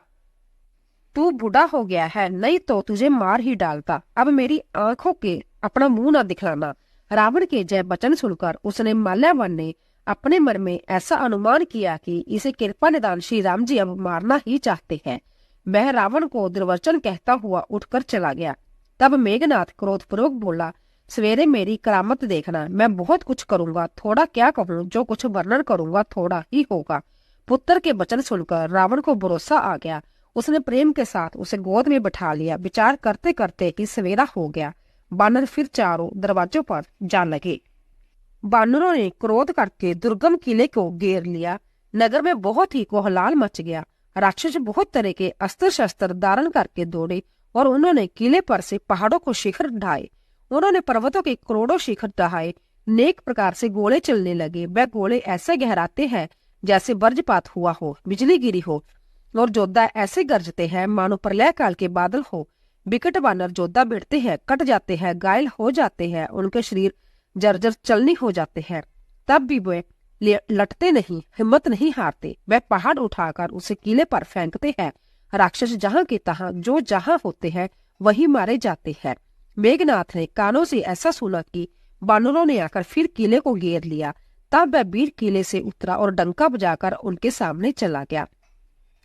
A: तू बूढ़ा हो गया है, नहीं तो तुझे मार ही डालता। अब मेरी आंखों के अपना मुंह न दिखलाना। रावण के जय वचन सुनकर उसने माल्यावन ने अपने मन में ऐसा अनुमान किया कि इसे कृपा निदान श्री राम जी अब मारना ही चाहते हैं। वह रावण को दुर्वचन कहता हुआ उठकर चला गया। तब मेघनाथ क्रोधपूर्वक बोला, सवेरे मेरी करामत देखना। मैं बहुत कुछ करूंगा, थोड़ा क्या कहूँ, जो कुछ वर्णन करूंगा थोड़ा ही होगा। पुत्र के वचन सुनकर रावण को भरोसा आ गया। उसने प्रेम के साथ उसे गोद में बिठा लिया। विचार करते करते ही सवेरा हो गया। बानर फिर चारों दरवाजों पर जा लगे। बानरों ने क्रोध करके दुर्गम किले को घेर लिया। नगर में बहुत ही कोहलाल मच गया। राक्षस बहुत तरह के अस्त्र शस्त्र धारण करके दौड़े और उन्होंने किले पर से पहाड़ों को शिखर ढाए। उन्होंने पर्वतों के करोड़ों शिखर ढहाए। नेक प्रकार से गोले चलने लगे। वह गोले ऐसे गहराते हैं जैसे वज्रपात हुआ हो, बिजली गिरी हो, और योद्धा ऐसे गरजते हैं मानो प्रलय काल के बादल हो। विकट बानर योद्धा भिड़ते हैं, कट जाते हैं, घायल हो जाते हैं, उनके शरीर जर्जर चलनी हो जाते हैं। तब भी वे लटते नहीं, हिम्मत नहीं हारते। वह पहाड़ उठाकर उसे किले पर फेंकते हैं। राक्षस जहां के तहां जो जहां होते हैं वही मारे जाते हैं। मेघनाथ ने कानों से ऐसा सुना कि बानरों ने आकर फिर किले को घेर लिया। तब वह वीर किले से उतरा और डंका बजाकर उनके सामने चला गया।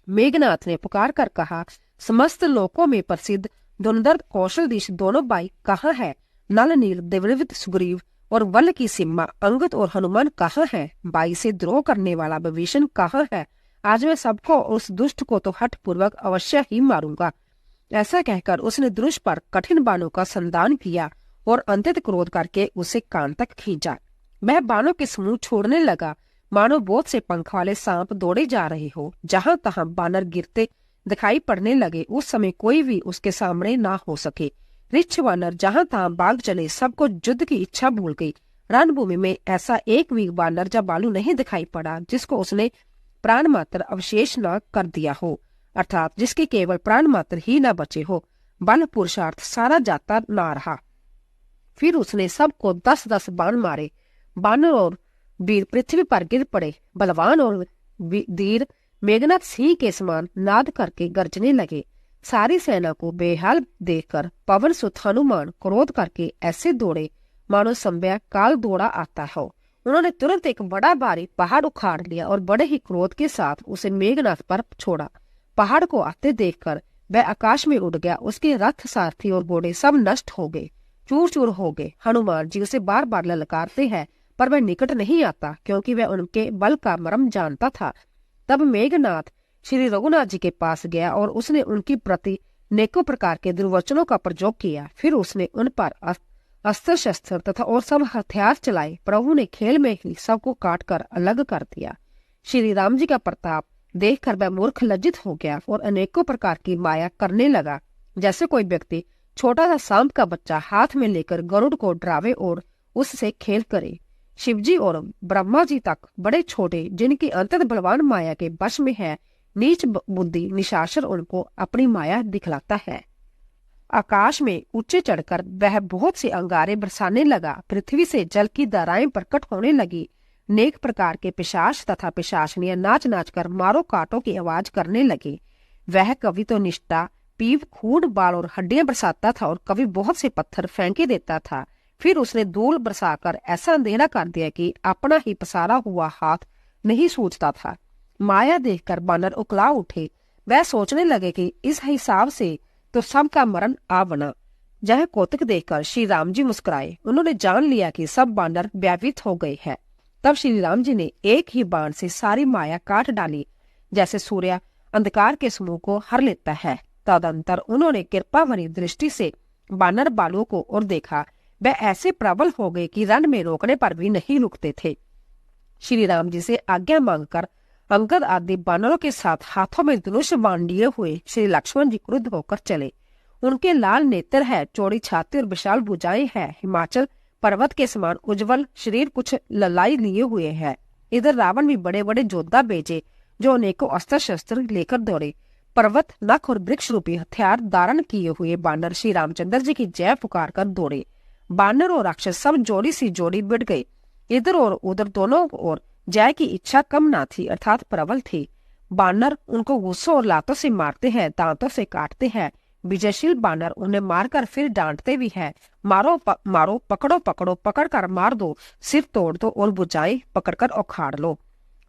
A: मेघनाथ ने पुकार कर कहा, समस्त लोकों में प्रसिद्ध धुरंधर कौशलदीश दोनों भाई कहाँ है? नल नील देवव्रत सुग्रीव और वल की सीमा अंगद और हनुमान कहाँ है? बाई से द्रोह करने वाला विभीषण कहाँ है? आज मैं सबको उस दुष्ट को तो हठ पूर्वक अवश्य ही मारूंगा। ऐसा कहकर उसने धनुष पर कठिन बाणों का संधान किया और अंत्यत क्रोध करके उसे कान तक खींचा। वह बाणों के समूह छोड़ने लगा मानो बहुत से पंख वाले सांप दौड़े जा रहे हो। जहां तहां बानर गिरते दिखाई पड़ने लगे। उस समय कोई भी उसके सामने ना हो सके। रिछ बानर जहां तहां भाग चले। सबको युद्ध की इच्छा भूल गई। रणभूमि में ऐसा एक भी बानर या बालू नहीं दिखाई पड़ा जिसको उसने प्राण मात्र अवशेष न कर दिया हो, अर्थात जिसके केवल प्राण मात्र ही न बचे हो। बल पुरुषार्थ सारा जाता ना रहा। फिर उसने सबको 10-10 बाण मारे। बानर और वीर पृथ्वी पर गिर पड़े। बलवान और धीर मेघनाथ सिंह के समान नाद करके गरजने लगे। सारी सेना को बेहाल देखकर पवन सुत हनुमान क्रोध करके ऐसे दौड़े मानो संभ्या काल दौड़ा आता हो। उन्होंने तुरंत एक बड़ा भारी पहाड़ उखाड़ लिया और बड़े ही क्रोध के साथ उसे मेघनाथ पर छोड़ा। पहाड़ को आते देखकर वह आकाश में उड़ गया। उसके रथ, सारथी और घोड़े सब नष्ट हो गए, चूर चूर हो गए। हनुमान जी उसे बार बार ललकारते हैं पर वह निकट नहीं आता क्योंकि वह उनके बल का मर्म जानता था। तब मेघनाथ श्री रघुनाथ जी के पास गया और उसने उनकी प्रति नेकों प्रकार के दुर्वचनों का प्रयोग किया। फिर उसने उन पर अस्त्र शस्त्र तथा और सब हथियार चलाए। प्रभु ने खेल में ही सबको काट कर अलग कर दिया। श्री राम जी का प्रताप देखकर वह मूर्ख लज्जित हो गया और अनेकों प्रकार की माया करने लगा। जैसे कोई व्यक्ति छोटा सा सांप का बच्चा हाथ में लेकर गरुड़ को डरावे और उससे खेल करे। शिवजी और ब्रह्मा जी तक बड़े छोटे, जिनकी अंतत बलवान माया के वश में है, नीच बुद्धि निशाचर उनको अपनी माया दिखलाता है। आकाश में ऊंचे चढ़कर वह बहुत से अंगारे बरसाने लगा। पृथ्वी से जल की धाराएं प्रकट होने लगी। अनेक प्रकार के पिशाच तथा पिशाचनियां नाच नाच कर मारो काटो की आवाज करने लगे। वह कभी तो निष्ठा, पीप, खून, बाल और हड्डियां बरसाता था और कभी बहुत से पत्थर फेंके देता था। फिर उसने धूल बरसाकर ऐसा अंधेरा कर दिया कि अपना ही पसारा हुआ हाथ नहीं सूझता था। माया देखकर बानर उकला उठे। वह सोचने लगे कि इस हिसाब से तो सबका मरण आ बना। यह कौतुक देखकर श्री राम जी मुस्कुराए। उन्होंने जान लिया कि सब बानर व्यापित हो गए हैं। तब श्री राम जी ने एक ही बाण से सारी माया काट डाली, जैसे सूर्य अंधकार के समूह को हर लेता है। तदंतर उन्होंने कृपा भरी दृष्टि से बानर बालों को और देखा। वह ऐसे प्रबल हो गए कि रण में रोकने पर भी नहीं रुकते थे। श्री राम जी से आज्ञा मांगकर अंगद आदि बानरों के साथ हाथों में धनुष बाण लिए हुए श्री लक्ष्मण जी क्रुद्ध होकर चले। उनके लाल नेत्र है, चौड़ी छाती और विशाल भुजाएं है। हिमाचल पर्वत के समान उज्जवल शरीर, कुछ ललाई लिए हुए है। इधर रावण भी बड़े बड़े योद्धा भेजे, जो अनेकों अस्त्र शस्त्र लेकर दौड़े। पर्वत, नख और वृक्ष रूपी हथियार धारण किए हुए बानर श्री रामचंद्र जी की जय पुकार कर दौड़े। बानर और राक्षस सब जोड़ी सी जोड़ी बिट गए। इधर और उधर दोनों ओर जय की इच्छा कम ना थी, अर्थात प्रबल थी। बानर उनको गुस्सों और लातों से मारते हैं, दांतों से काटते हैं। विजयशील बानर उन्हें मारकर फिर डांटते भी है। मारो मारो, पकड़ो पकड़ो, पकड़कर मार दो, सिर तोड़ दो और भुजाएं पकड़कर उखाड़ लो।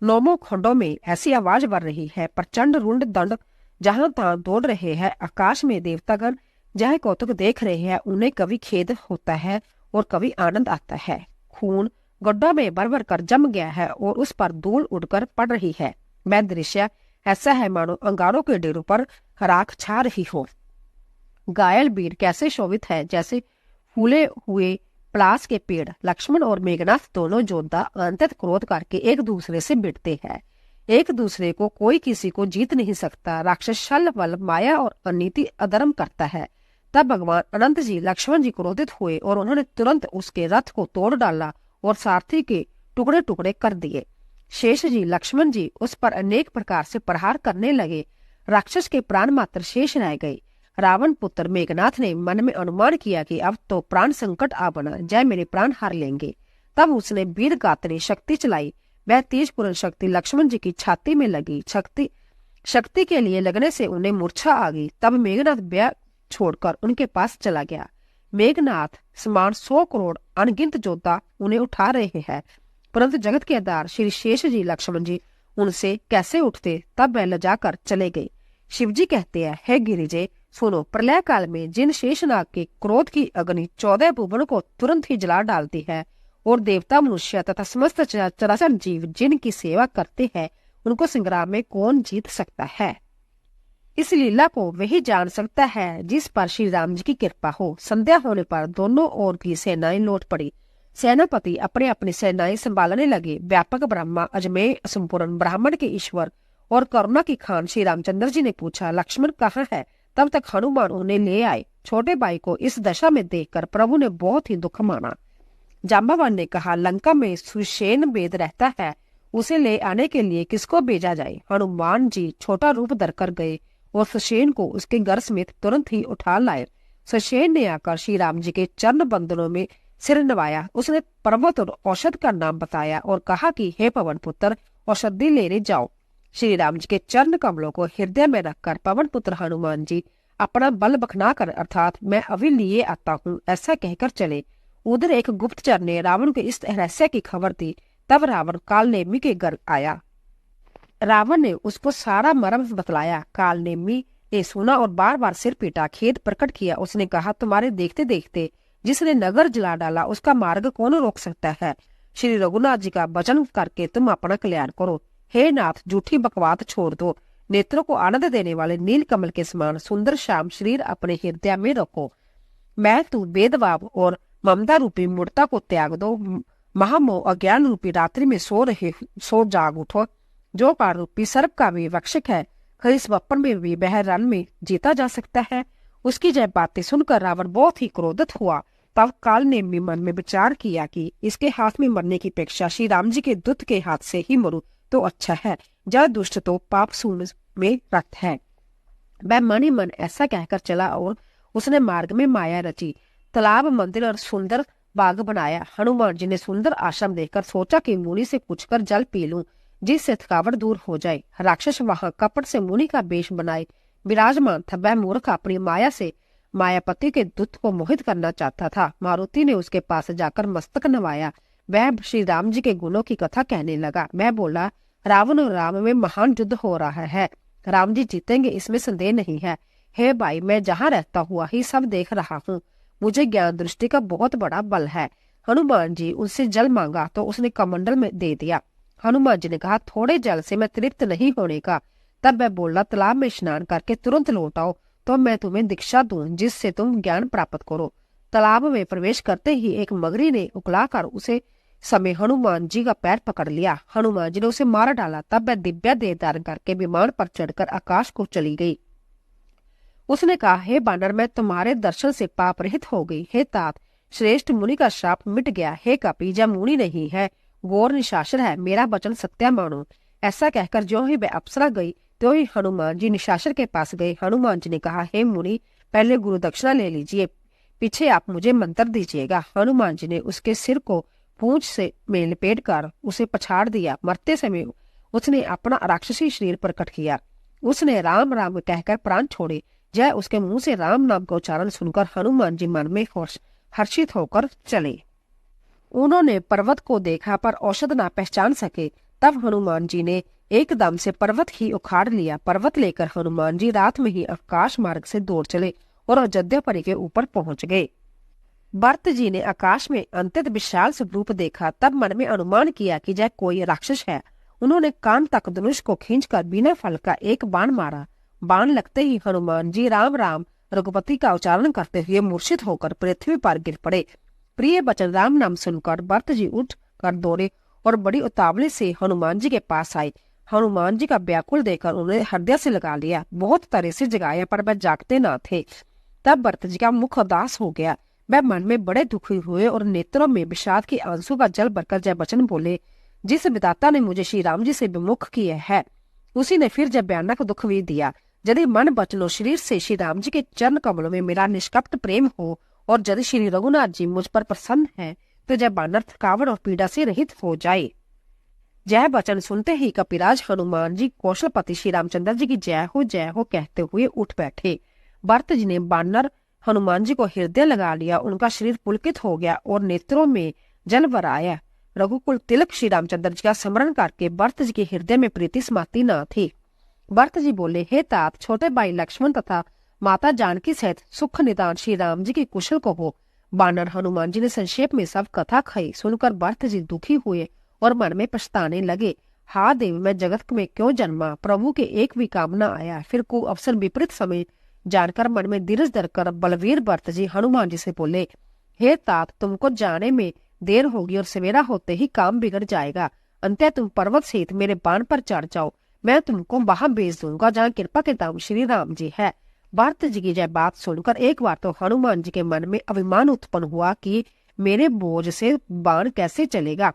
A: नौमों खंडों में ऐसी आवाज बढ़ रही है। प्रचंड रुंड दंड जहां तहां दौड़ रहे हैं। आकाश में देवतागण जह कौतुक देख रहे हैं, उन्हें कभी खेद होता है और कभी आनंद आता है। खून गड्ढों में भर भर कर जम गया है और उस पर धूल उड़कर पड़ रही है। वह दृश्य ऐसा है मानो अंगारों के डेरों पर राख छा रही हो। घायल वीर कैसे शोभित है, जैसे फूले हुए पलास के पेड़। लक्ष्मण और मेघनाथ दोनों योद्धा अंतत क्रोध करके एक दूसरे से भिड़ते हैं। एक दूसरे को कोई किसी को जीत नहीं सकता। राक्षस छल, बल, माया और अनीति अधर्म करता है। तब भगवान अनंत जी लक्ष्मण जी क्रोधित हुए और उन्होंने तुरंत उसके रथ को तोड़ डाला और सारथी के टुकड़े टुकड़े कर दिए। शेष जी लक्ष्मण जी उस पर अनेक प्रकार से प्रहार करने लगे। राक्षस के प्राण मात्र शेष रह गए। रावण पुत्र मेघनाथ ने मन में अनुमान किया कि अब तो प्राण संकट आ बना, जय मेरे प्राण हार लेंगे। तब उसने वीर गात्री शक्ति चलाई। वह तेज पूर्ण शक्ति लक्ष्मण जी की छाती में लगी। शक्ति के लिए लगने से उन्हें मूर्छा आ गई। तब मेघनाथ ब्याह छोड़कर उनके पास चला गया। मेघनाथ समान 100 करोड़ अनगिनत योद्धा उन्हें उठा रहे हैं, परंतु जगत के आधार श्री शेष जी लक्ष्मण जी उनसे कैसे उठते। तब वह लजाकर चले गए। शिवजी कहते हैं, हे गिरिजे सुनो, प्रलय काल में जिन शेषनाग के क्रोध की अग्नि 14 भुवन को तुरंत ही जला डालती है और देवता, मनुष्य तथा समस्त चराचर जीव जिनकी सेवा करते हैं, उनको संग्राम में कौन जीत सकता है। इस लीला को वही जान सकता है जिस पर श्री राम जी की कृपा हो। संध्या होने पर दोनों ओर की सेनाएं लौट पड़ी। सेनापति अपने अपनी सेनाएं संभालने लगे। व्यापक ब्रह्मा, अजमेय संपूर्ण ब्राह्मण के ईश्वर और करुणा की खान श्री रामचंद्र जी ने पूछा, लक्ष्मण कहाँ है? तब तक हनुमान उन्हें ले आए। छोटे भाई को इस दशा में देखकर प्रभु ने बहुत ही दुख माना। जांबावान ने कहा, लंका में सुषेण वेद रहता है, उसे ले आने के लिए किसको भेजा जाए? हनुमान जी छोटा रूप धरकर गए और सुषेण को उसके घर समेत तुरंत ही उठा लाए। सुषेण ने आकर श्री राम जी के चरण बंधनों में सिर नवाया। उसने पर्वत और औषध का नाम बताया और कहा कि हे पवन पुत्र, औषधि लेने जाओ। श्री राम जी के चरण कमलों को हृदय में रखकर पवन पुत्र हनुमान जी अपना बल बखना कर, अर्थात मैं अभी लिए आता हूँ, ऐसा कहकर चले। उधर एक गुप्तचर ने रावण को इस रहस्य की खबर दी। तब रावण कालनेमी के घर आया। रावण ने उसको सारा मर्म बतलाया। कालनेमी ने सुना और बार बार सिर पीटा, खेद प्रकट किया। उसने कहा, तुम्हारे देखते देखते जिसने नगर जला डाला उसका मार्ग कौन रोक सकता है? श्री रघुनाथ जी का वचन करके तुम अपना कल्याण करो। हे नाथ, झूठी बकवास छोड़ दो। नेत्रों को आनंद देने वाले नील कमल के समान सुंदर श्याम शरीर अपने हृदय में रखो। मैं तू भेदभाव और ममता रूपी मूर्ता को त्याग दो। महामोह अज्ञान रूपी रात्रि में सो जाग उठो। जो काल रूपी सर्प का भी रक्षक है, खरी स्वप्न में भी वह रन में जीता जा सकता है। उसकी यह बातें सुनकर रावण बहुत ही क्रोधित हुआ। तब काल ने भी मन में विचार किया कि इसके हाथ में मरने की अपेक्षा श्री राम जी के दूत के हाथ से ही मरूं तो अच्छा है। यह दुष्ट तो पाप शून्य में रत है। वह मन ही मन ऐसा कहकर चला और उसने मार्ग में माया रची, तालाब, मंदिर और सुंदर बाग बनाया। हनुमान जी ने सुंदर आश्रम देखकर सोचा कि मुनि से पूछकर जल पी लूं, जिससे थकावट दूर हो जाए। राक्षस वहां कपट से मुनि का वेश बनाए विराजमान था। वह मूर्ख अपनी माया से मायापति के दूत को मोहित करना चाहता था। मारुति ने उसके पास जाकर मस्तक नवाया। वह श्री राम जी के गुणों की कथा कहने लगा। मैं बोला, रावण और राम में महान युद्ध हो रहा है। राम जी जीतेंगे, इसमें संदेह नहीं है। हे भाई, मैं जहाँ रहता हुआ ही सब देख रहा हूँ। मुझे ज्ञान दृष्टि का बहुत बड़ा बल है। हनुमान जी उनसे जल मांगा तो उसने कमंडल में दे दिया। हनुमान जी ने कहा, थोड़े जल से मैं तृप्त नहीं होने का। तब वह बोला, तालाब में स्नान करके तुरंत लौट आओ तो मैं तुम्हें दीक्षा दूं, जिससे तुम ज्ञान प्राप्त करो। तालाब में प्रवेश करते ही एक मगरी ने उकलाकर उसे समय हनुमान जी का पैर पकड़ लिया। हनुमान जी ने उसे मार डाला। तब वह दिव्या देह धारण करके विमान पर चढ़कर आकाश को चली गई। उसने कहा, हे बानर, मैं तुम्हारे दर्शन से पाप रहित हो गई। हे तात, श्रेष्ठ मुनि का श्राप मिट गया। हे कपि, यह मुनि नहीं है, गौर निशाचर है। मेरा वचन सत्य मानो। ऐसा कहकर जो ही वह अप्सरा गई तो ही हनुमान जी निशाचर के पास गए। हनुमान जी ने कहा, हे मुनि, पहले गुरु दक्षिणा ले लीजिए, पीछे आप मुझे मंत्र दीजिएगा। हनुमान जी ने उसके सिर को पूंछ से में लपेट कर उसे पछाड़ दिया। मरते समय उसने अपना राक्षसी शरीर प्रकट किया। उसने राम राम कहकर प्राण छोड़े। जय उसके मुंह से राम नाम का उच्चारण सुनकर हनुमान जी मन में हर्षित होकर चले। उन्होंने पर्वत को देखा पर औषध ना पहचान सके। तब हनुमान जी ने एकदम से पर्वत ही उखाड़ लिया। पर्वत लेकर हनुमान जी रात में ही आकाश मार्ग से दौड़ चले और अयोध्यापुरी के ऊपर पहुंच गए। भरत जी ने आकाश में अत्यंत विशाल स्वरूप देखा। तब मन में अनुमान किया कि यह कोई राक्षस है। उन्होंने कान तक धनुष को खींचकर बिना फल का एक बाण मारा। बाण लगते ही हनुमान जी राम राम रघुपति का उच्चारण करते हुए मूर्छित होकर पृथ्वी पर गिर पड़े। प्रिय बचन राम नाम सुनकर भरत जी उठ कर दौड़े और बड़ी उतावली से हनुमान जी के पास आए। हनुमान जी का व्याकुल देखकर उन्हें हृदय से लगा लिया। बहुत तरह से जगाया पर वह जागते न थे। तब भरत जी का मुख उदास हो गया। वह मन में बड़े दुखी हुए और नेत्रों में विषाद के आंसू का जल भरकर जय वचन बोले, जिस विधाता ने मुझे श्री राम जी से विमुख किया है, उसी ने फिर जब भयानक दुख भी दिया। यदि मन वचन और शरीर से श्री राम जी के चरण कमलों में मेरा निष्कपट प्रेम हो और यदि श्री रघुनाथ जी मुझ पर प्रसन्न है तो जय बानर थकावट और पीड़ा से रहित हो जाए। जय वचन सुनते ही कपिराज हनुमान जी कौशलपति श्री रामचंद्र जी की जय हो कहते हुए उठ बैठे। भरत जी ने बानर हनुमान जी को हृदय लगा लिया। उनका शरीर पुलकित हो गया और नेत्रों में जल भर आया। रघुकुल तिलक श्री रामचंद्र जी का स्मरण करके भरत जी के हृदय में प्रीति समाती न थी। भरत जी बोले, हे तात, छोटे भाई लक्ष्मण तथा माता जानकी सहित सुख निदान श्री राम जी की कुशल को हो। बानर हनुमान जी ने संक्षेप में सब कथा कही। सुनकर भरत जी दुखी हुए और मन में पछताने लगे। हा देव, मैं जगत में क्यों जन्मा? प्रभु के एक भी काम न आया। फिर को अवसर विपरीत समय जानकर मन में धीरज धरकर बलवीर भरत जी हनुमान जी से बोले, हे तात, तुमको जाने में देर होगी और सवेरा होते ही काम बिगड़ जाएगा। अंत तुम पर्वत सहित मेरे बाण पर चढ़ जाओ, मैं तुमको वहां भेज दूंगा जहाँ कृपा के दाम श्री राम जी है। भरत जी की यह बात सुनकर एक बार तो हनुमान जी के मन में अभिमान उत्पन्न हुआ कि मेरे बोझ से बाण कैसे चलेगा,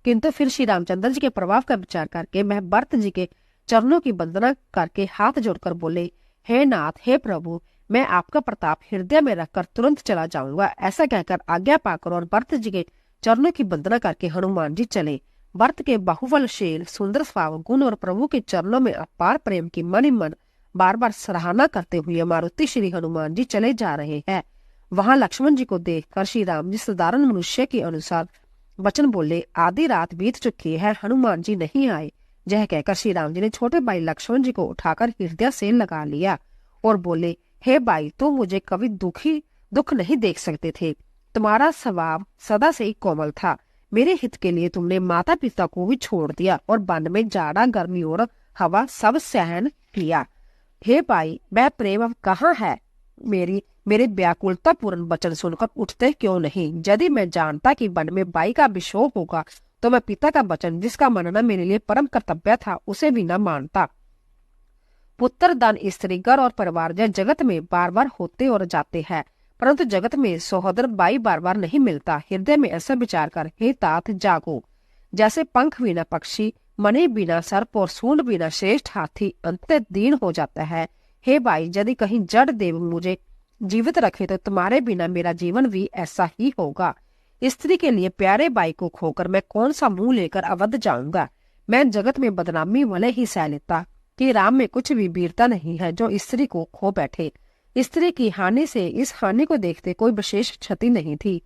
A: किंतु फिर श्री रामचंद्र जी के प्रभाव का विचार करके मैं भरत जी के चरणों की वंदना करके हाथ जोड़कर बोले, हे नाथ, हे प्रभु, मैं आपका प्रताप हृदय में रखकर तुरंत चला जाऊंगा। ऐसा कहकर आज्ञा पाकर और भरत जी के चरणों की वंदना करके हनुमान जी चले। भरत के बाहुबलशील सुंदर स्वभाव गुण और प्रभु के चरणों में अपार प्रेम की मन ही मन बार बार सराहना करते हुए मारुति श्री हनुमान जी चले जा रहे हैं। वहां लक्ष्मण जी को देखकर श्री राम जी साधारण मनुष्य के अनुसार वचन बोले, आधी रात बीत चुकी है, हनुमान जी नहीं आए। यह कहकर श्री राम जी ने छोटे भाई लक्ष्मण जी को उठाकर हृदय से लगा लिया और बोले, हे भाई, तुम मुझे कभी दुख नहीं देख सकते थे। तुम्हारा स्वभाव सदा से ही कोमल था। मेरे हित के लिए तुमने माता पिता को भी छोड़ दिया और वन में जाड़ा, गर्मी और हवा सब सहन किया। हे भाई, वह प्रेम अब कहाँ है? मेरे व्याकुलता पूर्ण वचन सुनकर उठते क्यों नहीं? यदि मैं जानता कि वन में बाई का विशोभ होगा तो मैं पिता का वचन, जिसका मानना मेरे लिए परम कर्तव्य था, उसे भी न मानता। पुत्र, दान, स्त्री, घर और परिवार जगत में बार बार होते और जाते हैं, परंतु जगत में सहोदर बाई बार बार नहीं मिलता। हृदय में ऐसा विचार कर हे तात जागो। जैसे पंख बिना पक्षी, मणि बिना सर्प और सूंड बिना श्रेष्ठ हाथी अंत दीन हो जाता है, हे भाई, यदि कहीं जड़ देव मुझे जीवित रखे तो तुम्हारे बिना मेरा जीवन भी ऐसा ही होगा। स्त्री के लिए प्यारे भाई को खोकर मैं कौन सा मुंह लेकर अवध जाऊंगा? मैं जगत में बदनामी भले ही सह लेता कि राम में कुछ भी वीरता नहीं है जो स्त्री को खो बैठे। स्त्री की हानि से इस हानि को देखते कोई विशेष क्षति नहीं थी।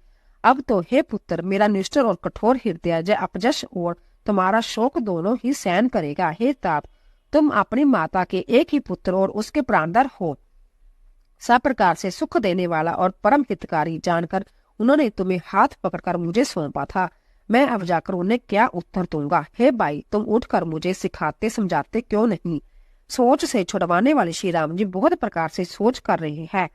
A: अब तो हे पुत्र, मेरा निष्ठुर और कठोर हृदय जय अपजश और तुम्हारा शोक दोनों ही सहन करेगा। हे तात, तुम अपनी माता के एक ही पुत्र और उसके प्राणधर हो। सब प्रकार से सुख देने वाला और परम हितकारी जानकर उन्होंने तुम्हें हाथ पकड़कर मुझे सौंपा था। मैं अब जाकर उन्हें क्या उत्तर दूंगा? हे भाई, तुम उठकर मुझे सिखाते समझाते क्यों नहीं? सोच से छुड़वाने वाले श्री राम जी बहुत प्रकार से सोच कर रहे हैं।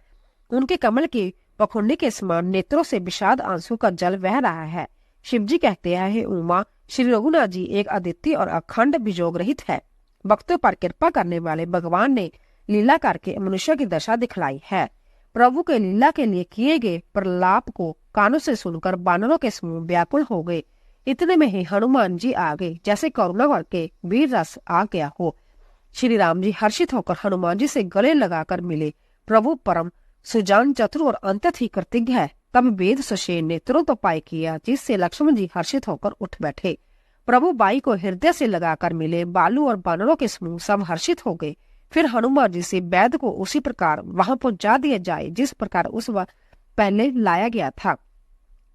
A: उनके कमल की पखुंडी के समान नेत्रों से विषाद आंसू का जल बह रहा है। शिव जी कहते हैं, हे उमा, श्री रघुनाथ जी एक अद्वितीय और अखंड विजोग रहित है। भक्तों पर कृपा करने वाले भगवान ने लीला करके मनुष्य की दशा दिखलाई है। प्रभु के लीला के लिए किए गए प्रलाप को कानों से सुनकर बानरों के समूह व्याकुल हो गए। इतने में ही हनुमान जी आ गए, जैसे करुणा करके वीर रस आ गया हो। श्री राम जी हर्षित होकर हनुमान जी से गले लगाकर मिले। प्रभु परम सुजान, चतुर और अंतत ही कृतज्ञ है। तब वेद सुशेन ने तुरंत उपाय किया, जिससे लक्ष्मण जी हर्षित होकर उठ बैठे। प्रभु बाई को हृदय से लगाकर मिले। बालू और बानरों के समूह सब हर्षित हो गए। फिर हनुमान जी से वैद को उसी प्रकार वहां पहुंचा दिया जाए जिस प्रकार उस वक्त पहले लाया गया था।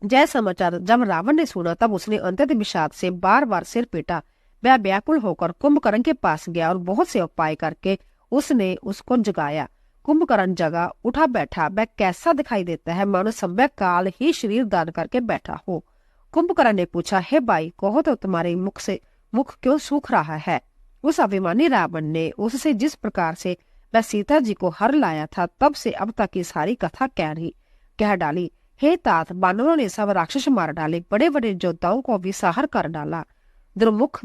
A: जय समाचार जब रावण ने सुना तब उसने अंतत विषाद से बार बार सिर पीटा। वह व्याकुल होकर कुंभकर्ण के पास गया और बहुत से उपाय करके उसने उसको जगाया। कुंभकर्ण जगा, उठा बैठा। वह कैसा दिखाई देता है, मानो समय काल ही शरीर दान करके बैठा हो। कुंभकर्ण ने पूछा, हे भाई, कहो तो तुम्हारे मुख क्यों सूख रहा है? उस अभिमानी रावण ने उससे जिस प्रकार से वह सीता जी को हर लाया था, तब से अब तक की सारी कथा कह डाली। हे तात, बानरों ने सब राक्षस मार डाले, बड़े बड़े योद्धाओं को भी साहर कर डाला। दुर्मुख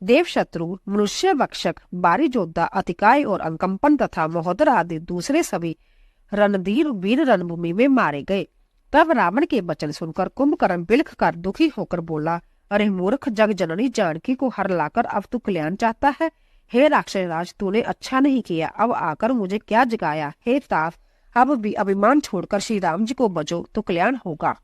A: देव शत्रु, मनुष्य वक्षक, बारी योद्धा, अतिकाय और अंकंपन तथा महोदर आदि दूसरे सभी रणधीर वीर रणभूमि में मारे गए। तब रावण के वचन सुनकर कुंभकर्ण बिलख कर दुखी होकर बोला, अरे मूर्ख, जग जननी जानकी को हर लाकर अब तू कल्याण चाहता है? हे राक्षसराज, तूने अच्छा नहीं किया। अब आकर मुझे क्या जगाया? हे तात, अब भी अभिमान छोड़कर श्री राम जी को बजो तो कल्याण होगा।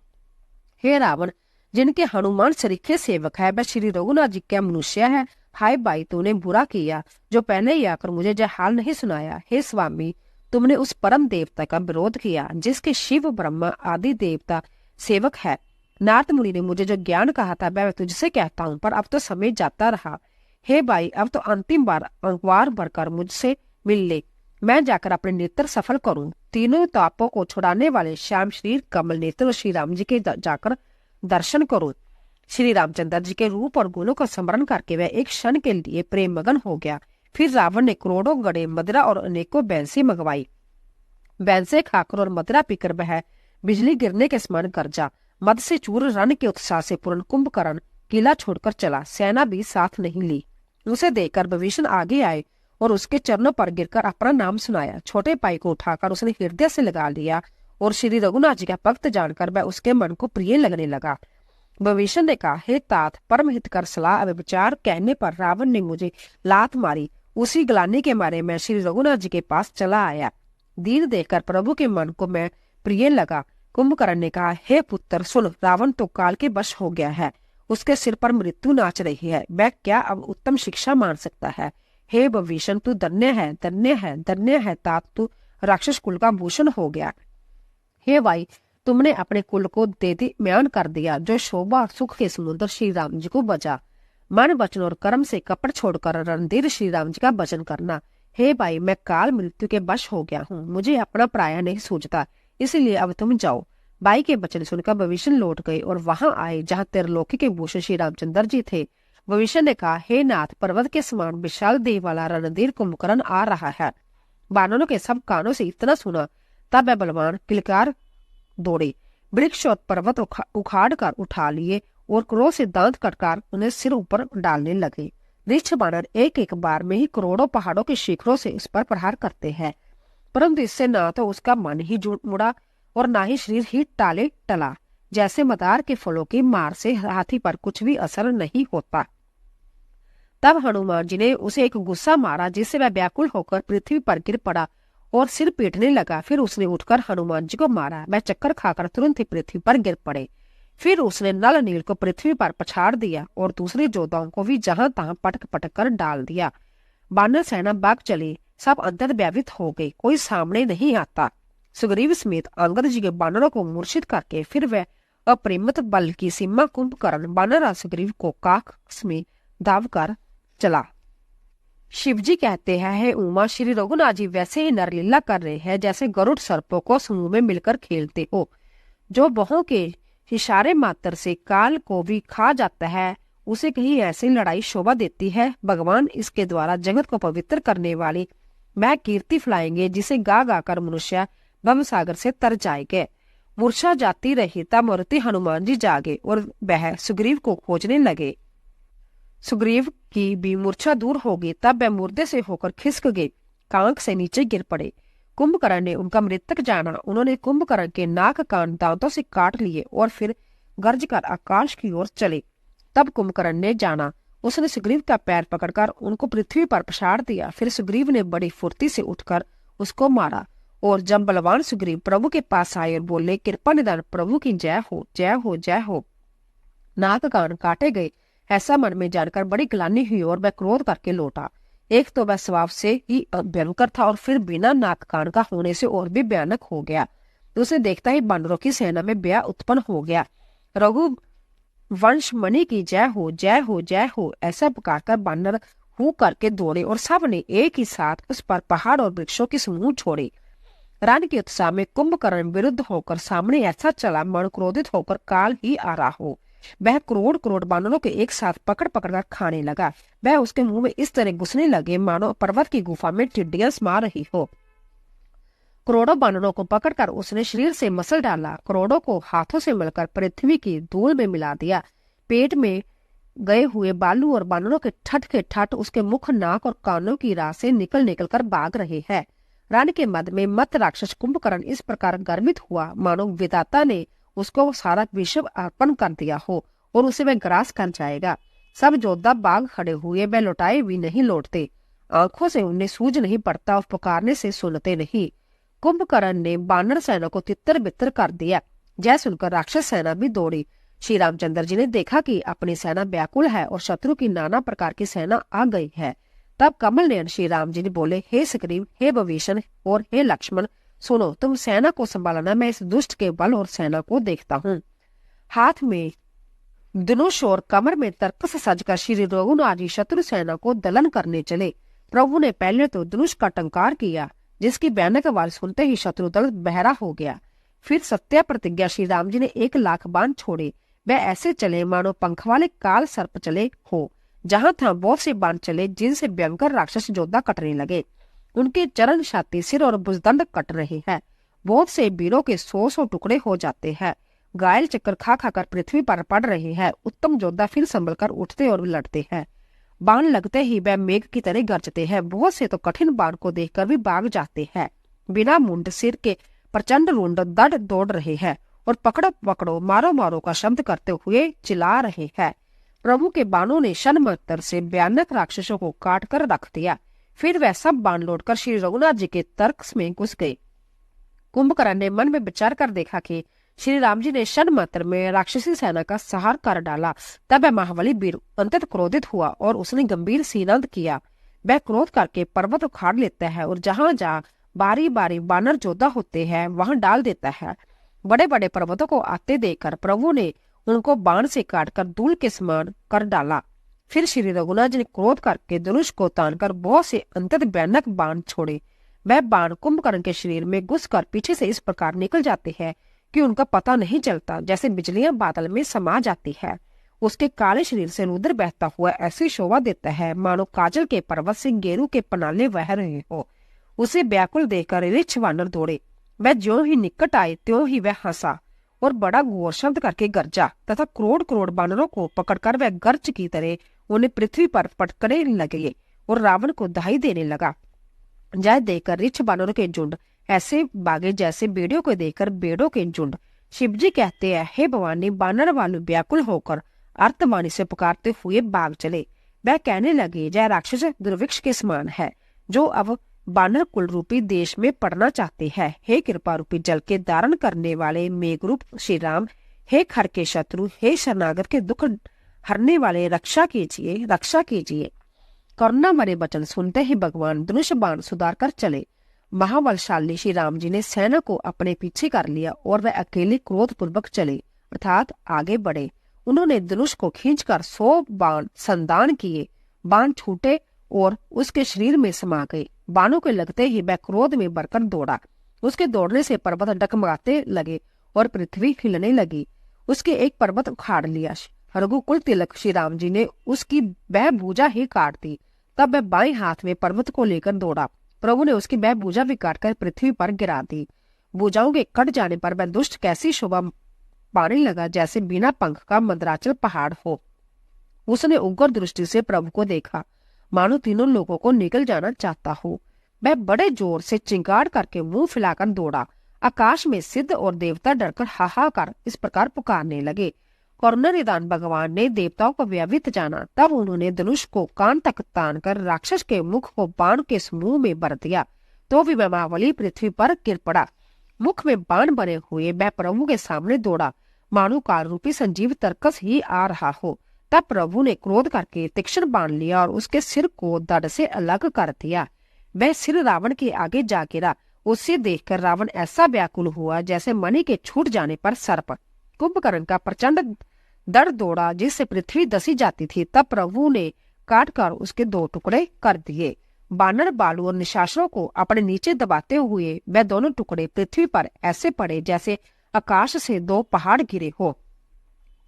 A: हे रावण, जिनके हनुमान सरीखे सेवक है, वह श्री रघुनाथ जी क्या मनुष्य है? हाय भाई, तूने बुरा किया जो पहले ही आकर मुझे यह हाल नहीं सुनाया। हे स्वामी, तुमने उस परम देवता का विरोध किया जिसके शिव ब्रह्मा आदि देवता सेवक है। नारद मुनि ने मुझे जो ज्ञान कहा था वह तुझसे कहता हूँ, पर अब तो समय जाता रहा। हे भाई, अब तो अंतिम बार भरकर मुझसे मिल ले, मैं जाकर अपने नेत्र सफल करूं। तीनों तापों को छुड़ाने वाले श्याम शरीर कमल नेत्र श्री राम जी के जाकर दर्शन करूं। श्री रामचंद्र जी के रूप और गुणों का स्मरण करके वह एक क्षण के लिए प्रेम मगन हो गया। फिर रावण ने करोड़ों गड़े मदिरा और अनेकों बैंसे मंगवाई। बैंसे खाकर और मदिरा पीकर वह बिजली गिरने के समान गरजा। मद से चूर रण के उत्साह से पूर्ण कुंभकर्ण किला छोड़कर चला। सेना भी साथ नहीं ली। उसे देखकर विभीषण आगे आए और उसके चरणों पर गिरकर अपना नाम सुनाया। छोटे भाई को उठाकर उसने हृदय से लगा लिया और श्री रघुनाथ जी का भक्त जानकर वह उसके मन को प्रिय लगने लगा। विभीषण ने कहा, हे तात, परम हितकर सलाह व विचार कहने पर रावण ने मुझे लात मारी। उसी गलाने के मारे मैं श्री रघुनाथ जी के पास चला आया। दीन देखकर प्रभु के मन को मैं प्रिय लगा। कुंभकर्ण ने कहा, हे पुत्र सुन, रावण तो काल के वश हो गया है। उसके सिर पर मृत्यु नाच रही है। वह क्या अब उत्तम शिक्षा मान सकता है? हे विभीषण, तू धन्य है, धन्य है, धन्य है तात, तू राक्षस कुल का भूषण हो गया। हे भाई, तुमने अपने कुल को देदीम्यान कर दिया, जो शोभा और सुख के समुद्र श्री राम जी को बचा। मन वचन और कर्म से कपट छोड़कर रणधीर श्री राम जी का भजन करना। हे भाई, मैं काल मृत्यु के वश हो गया हूँ, मुझे अपना प्राय नहीं सूझता, इसलिए अब तुम जाओ। भाई के वचन सुनकर विभीषण लौट गए और वहां आए जहाँ त्रिलोकी के भूषण श्री रामचंद्र जी थे। विभीषण ने कहा, हे नाथ, पर्वत के समान विशाल देह वाला रणधीर कुंभकर्ण आ रहा है। बानरों के सब कानों से इतना सुना तब वह बलवान किलकार दौड़े, वृक्ष और पर्वत उखाड़ कर उठा लिए और क्रोध से दांत कटकर उन्हें सिर ऊपर डालने लगे। ऋक्ष बानर एक एक बार में ही करोड़ों पहाड़ों के शिखरों से उस पर प्रहार करते हैं, परंतु इससे ना तो उसका मन ही मुड़ा और ना ही शरीर ही टाले टला। जैसे मदार के फलों की मार से हाथी पर कुछ भी असर नहीं होता। तब हनुमान जी ने उसे एक गुस्सा मारा जिससे वह व्याकुल होकर पृथ्वी पर गिर पड़ा और सिर पीटने लगा। फिर उसने उठकर हनुमान जी को मारा। वह चक्कर खाकर तुरंत ही पृथ्वी पर गिर पड़े। फिर उसने नल नील को पृथ्वी पर पछाड़ दिया और दूसरे योद्धाओं को भी जहां तहां पटक पटक कर डाल दिया। बानर सेना भाग चली, सब अंतर्व्यापित हो गए, कोई सामने नहीं आता। सुग्रीव समेत अंगद जी के बानरों को मूर्छित करके फिर वह अपरिमित बल की सीमा कुंभकर्ण बानर सुग्रीव को काक्ष में दाव कर चला। शिवजी कहते हैं, हे उमा, श्री रघुनाथ जी वैसे ही नरलीला कर रहे हैं जैसे गरुड़ सर्पों को समूह में मिलकर खेलते हो। जो बहों के इशारे मात्र से काल को भी खा जाता है, उसे कहीं ऐसी लड़ाई शोभा देती है। भगवान इसके द्वारा जगत को पवित्र करने वाली वह कीर्ति फैलाएंगे जिसे गा गा कर मनुष्य भव सागर से तर जाएंगे। मूर्छा जाती रही तब मूर्ति हनुमान जी जागे और वह सुग्रीव को खोजने लगे। सुग्रीव की भी मूर्छा दूर होगी तब वह मुर्दे से होकर खिसक गए, कांख से नीचे गिर पड़े। कुंभकर्ण ने उनका मृतक जाना। उन्होंने कुंभकर्ण के नाक कान दांतों से काट लिए और फिर गर्ज कर आकाश की ओर चले। तब कुंभकर्ण ने जाना, उसने सुग्रीव का पैर पकड़कर उनको पृथ्वी पर पछाड़ दिया। फिर सुग्रीव ने बड़ी फुर्ती से उठकर उसको मारा और जब बलवान सुग्रीव प्रभु के पास आए और बोले, कृपा निदान प्रभु की जय हो, जय हो, जय हो, नाक कान काटे गए। ऐसा मन में जानकर बड़ी ग्लानि हुई और वह क्रोध करके लौटा। एक तो वह स्वभाव से ही भयंकर था और फिर बिना नाक कान का होने से और भी भयानक हो गया। उसे देखता ही बानरों की सेना में भय उत्पन्न हो गया। रघु वंश मणि की जय हो, जय हो, जय हो, ऐसा पुकारकर बानर हु करके दौड़े और सब ने एक ही साथ उस पर पहाड़ और वृक्षों के समूह छोड़े। रण के उत्साह में कुंभकर्ण विरुद्ध होकर सामने ऐसा चला मन क्रोधित होकर काल ही आ रहा हो। वह करोड़ करोड़ बानरों के एक साथ पकड़ पकड़ कर खाने लगा। वह उसके मुंह में इस तरह घुसने लगे मानो पर्वत की गुफा में टिड्डियां समा रही हो। करोड़ों बानरों को पकड़कर उसने शरीर से मसल डाला, करोड़ों को हाथों से मिलकर पृथ्वी की धूल में मिला दिया। पेट में गए हुए बालू और बानरों के ठट के ठट उसके मुख, नाक और कानों की राह से निकल निकल कर भाग रहे हैं। रण के मध्य में मत राक्षस कुंभकर्ण इस प्रकार गर्वित हुआ मानो विधाता ने उसको सारा विश्व अर्पण कर दिया हो और उसे वह ग्रास कर जाएगा। सब योद्धा बाग खड़े हुए, वह लौटाए भी नहीं लौटते, आंखों से उन्हें सूझ नहीं पड़ता और पुकारने से सुनते नहीं। कुंभकर्ण ने बानर सेना को तितर बितर कर दिया। जय सुनकर राक्षस सेना भी दौड़ी। श्री रामचंद्र जी ने देखा कि अपनी सेना व्याकुल है और शत्रु की नाना प्रकार की सेना आ गई है। तब कमल नयन श्री राम जी ने बोले, हे सुग्रीव, हे विभीषण और हे लक्ष्मण, सुनो, तुम सेना को संभालना, मैं इस दुष्ट के बल और सेना को देखता हूँ। हाथ में धनुष और कमर में तरकस सजकर श्री रघुनाथ जी शत्रु सेना को दलन करने चले। प्रभु ने पहले तो धनुष का टंकार किया, जिसकी भयानक आवाज सुनते ही शत्रु दल बहरा हो गया। फिर सत्या प्रतिज्ञा श्री राम जी ने 1,00,000 बाण छोड़े। वह ऐसे चले मानो पंख वाले काल सर्प चले हो। जहां था बहुत से बाण चले जिनसे भयंकर राक्षस योद्धा कटने लगे। उनके चरण, छाती, सिर और भुजदंड कट रहे हैं। बहुत से वीरों के 100 टुकड़े हो जाते हैं। घायल चक्कर खा खाकर पृथ्वी पर पड़ रहे हैं। उत्तम योद्धा फिर संभल कर उठते और लड़ते हैं। बाण लगते ही वह मेघ की तरह गरजते हैं। बहुत से तो कठिन बाण को देखकर भी भाग जाते हैं। बिना मुंड सिर के प्रचंड रुंड दड़ दौड़ रहे हैं और पकड़ो पकड़ो, मारो मारो का शब्द करते हुए चिल्ला रहे हैं। प्रभु के बाणों ने शन मात्र से भयानक राक्षसों को काट कर रख दिया। फिर वह सब बाण लौटकर श्री रघुनाथ जी के तर्क में घुस गए। कुंभकर्ण ने मन में विचार कर देखा कि श्री राम जी ने शन मात्र में राक्षसी सेना का संहार कर डाला। तब वह महाबली वीर अंतत क्रोधित हुआ और उसने गंभीर सीनांत किया। वह क्रोध करके पर्वत उखाड़ लेता है और जहां जहां बारी बारी बानर योद्धा होते हैं वहां डाल देता है। बड़े बड़े पर्वतों को आते देखकर प्रभु ने उनको बाण से काटकर धूल के समान कर डाला। फिर श्री रघुनाथ जी ने क्रोध करके धनुष को तानकर बहुत से अंतत भयानक बाण छोड़े। वह बाण कुंभकर्ण के शरीर में घुसकर पीछे से इस प्रकार निकल जाते हैं कि उनका पता नहीं चलता, जैसे बिजलियां बादल में समा जाती है। उसके काले शरीर से रुद्र बहता हुआ ऐसी शोभा देता है मानो काजल के पर्वत से गेरू के पनाले बह रहे हो। उसे व्याकुल देखकर ऋक्ष वानर दौड़े। वह ज्यों ही निकट आए त्यों ही वह हंसा और बड़ा घोर शब्द करके गरजा तथा करोड़ करोड़ बानरों को पकड़कर वह गर्ज की तरह उन्हें पृथ्वी पर पटकने लगे और रावण को दहाई देने लगा। यह देखकर रिछ बानरों के झुंड ऐसे भागे जैसे बेड़ों को देखकर बेड़ों के झुंड। शिवजी कहते हैं, हे भवानी, बानर वाले व्याकुल होकर अर्थवाणी से पुकारते हुए भाग चले। वह कहने लगे, यह राक्षस दुर्भिक्ष के समान है जो अब बानर कुल रूपी देश में पड़ना चाहते हैं। हे कृपा रूपी जल के धारण करने वाले मेघरूप श्री राम, हे खर के शत्रु, हे शरणागत के दुख हरने वाले, रक्षा कीजिए, रक्षा कीजिए। करुणा भरे वचन सुनते ही भगवान धनुष बाण सुधार कर चले। महाबलशाली श्री राम जी ने सेना को अपने पीछे कर लिया और वह अकेले क्रोध पूर्वक चले अर्थात आगे बढ़े। उन्होंने धनुष को खींचकर 100 बाण संधान किए। बाण छूटे और उसके शरीर में समा गए। बाणों के लगते ही वह क्रोध में भरकर दौड़ा। उसके दौड़ने से पर्वत डगमगाते लगे और पृथ्वी हिलने लगी। उसके एक पर्वत उखाड़ लिया। रघुकुल तिलक श्री राम जी ने उसकी वह भुजा ही काट दी। तब वह बाएं हाथ में पर्वत को लेकर दौड़ा। प्रभु ने उसकी वह भुजा भी काटकर पृथ्वी पर गिरा दी। भुजाओं के कट जाने पर वह दुष्ट कैसी शोभा पाने लगा जैसे बिना पंख का मंदराचल पहाड़ हो। उसने उग्र दृष्टि से प्रभु को देखा, मानो तीनों लोगों को निकल जाना चाहता हो। वह बड़े जोर से चिंगाड़ करके मुंह फैलाकर दौड़ा। आकाश में सिद्ध और देवता डरकर हाहाकार इस प्रकार पुकारने लगे। करुणा निदान भगवान ने देवताओं को व्यवित जाना। तब उन्होंने धनुष को कान तक तान कर राक्षस के मुख को बाण के समूह में भर दिया। तो भी महाबली पृथ्वी पर गिर पड़ा। मुख में बाण बने हुए वह प्रभु के सामने दौड़ा, मानो काल रूपी संजीव तरकस ही आ रहा हो। तब प्रभु ने क्रोध करके तीक्ष्ण बाण लिया और उसके सिर को धड़ से अलग कर दिया। वह सिर रावण के आगे जा गिरा। उसे देखकर रावण ऐसा व्याकुल हुआ जैसे मणि के छूट जाने पर सर्प। कुंभकर्ण का प्रचंड दड़ दौड़ा जिससे पृथ्वी दसी जाती थी। तब प्रभु ने काटकर उसके 2 टुकड़े कर दिए। बानर बालू और निशाचरों को अपने नीचे दबाते हुए वह दोनों टुकड़े पृथ्वी पर ऐसे पड़े जैसे आकाश से 2 पहाड़ गिरे हो।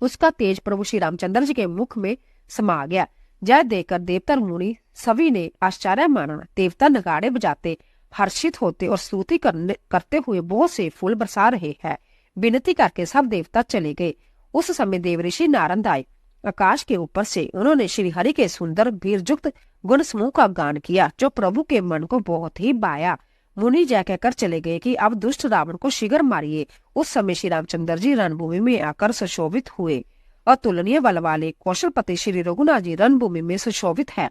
A: उसका तेज प्रभु श्री रामचंद्र जी के मुख में समा गया। जय देखकर देवता मुनि सभी ने आश्चर्य माना। देवता नगाड़े बजाते हर्षित होते और स्तुति करते हुए बहुत से फूल बरसा रहे हैं। विनती करके सब देवता चले गए। उस समय देवऋषि नारद आए। आकाश के ऊपर से उन्होंने श्री हरि के सुंदर वीरयुक्त गुण समूह का गान किया जो प्रभु के मन को बहुत ही भाया। मुनि जय कहकर चले गए कि अब दुष्ट रावण को शीघ्र मारिए। उस समय श्री रामचंद्र जी रणभूमि में आकर सुशोभित हुए। अतुलनीय बल वाले कौशलपति श्री रघुनाथ जी रणभूमि में सुशोभित है।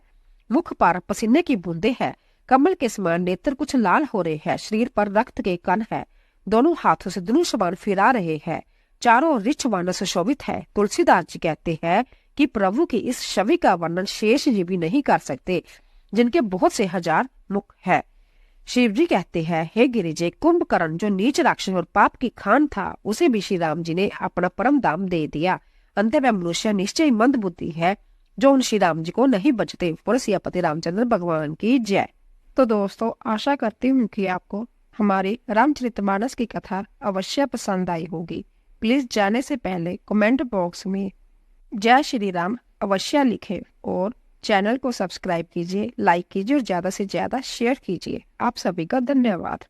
A: मुख पर पसीने की बूंदे है। कमल के समान नेत्र कुछ लाल हो रहे हैं। शरीर पर रक्त के कण है। दोनों हाथों से धनुष बाण फिरा रहे हैं। चारों रिच बाण सुशोभित है। तुलसीदास जी कहते हैं कि प्रभु की इस छवि का वर्णन शेष जी भी नहीं कर सकते जिनके बहुत से हजार मुख है। शिव जी कहते हैं, हे गिरिजे, कुंभकर्ण जो नीच राक्षस और पाप की खान था उसे भी श्री राम जी ने अपना परम धाम दे दिया। अंत वह मनुष्य निश्चय मंद बुद्धि है जो उन श्री राम जी को नहीं बचते। बोलो सियापति रामचंद्र भगवान की जय। तो दोस्तों, आशा करती हूँ कि आपको हमारी रामचरितमानस की कथा अवश्य पसंद आई होगी। प्लीज जाने से पहले कमेंट बॉक्स में जय श्री राम अवश्य लिखें और चैनल को सब्सक्राइब कीजिए, लाइक कीजिए और ज्यादा से ज्यादा शेयर कीजिए। आप सभी का धन्यवाद।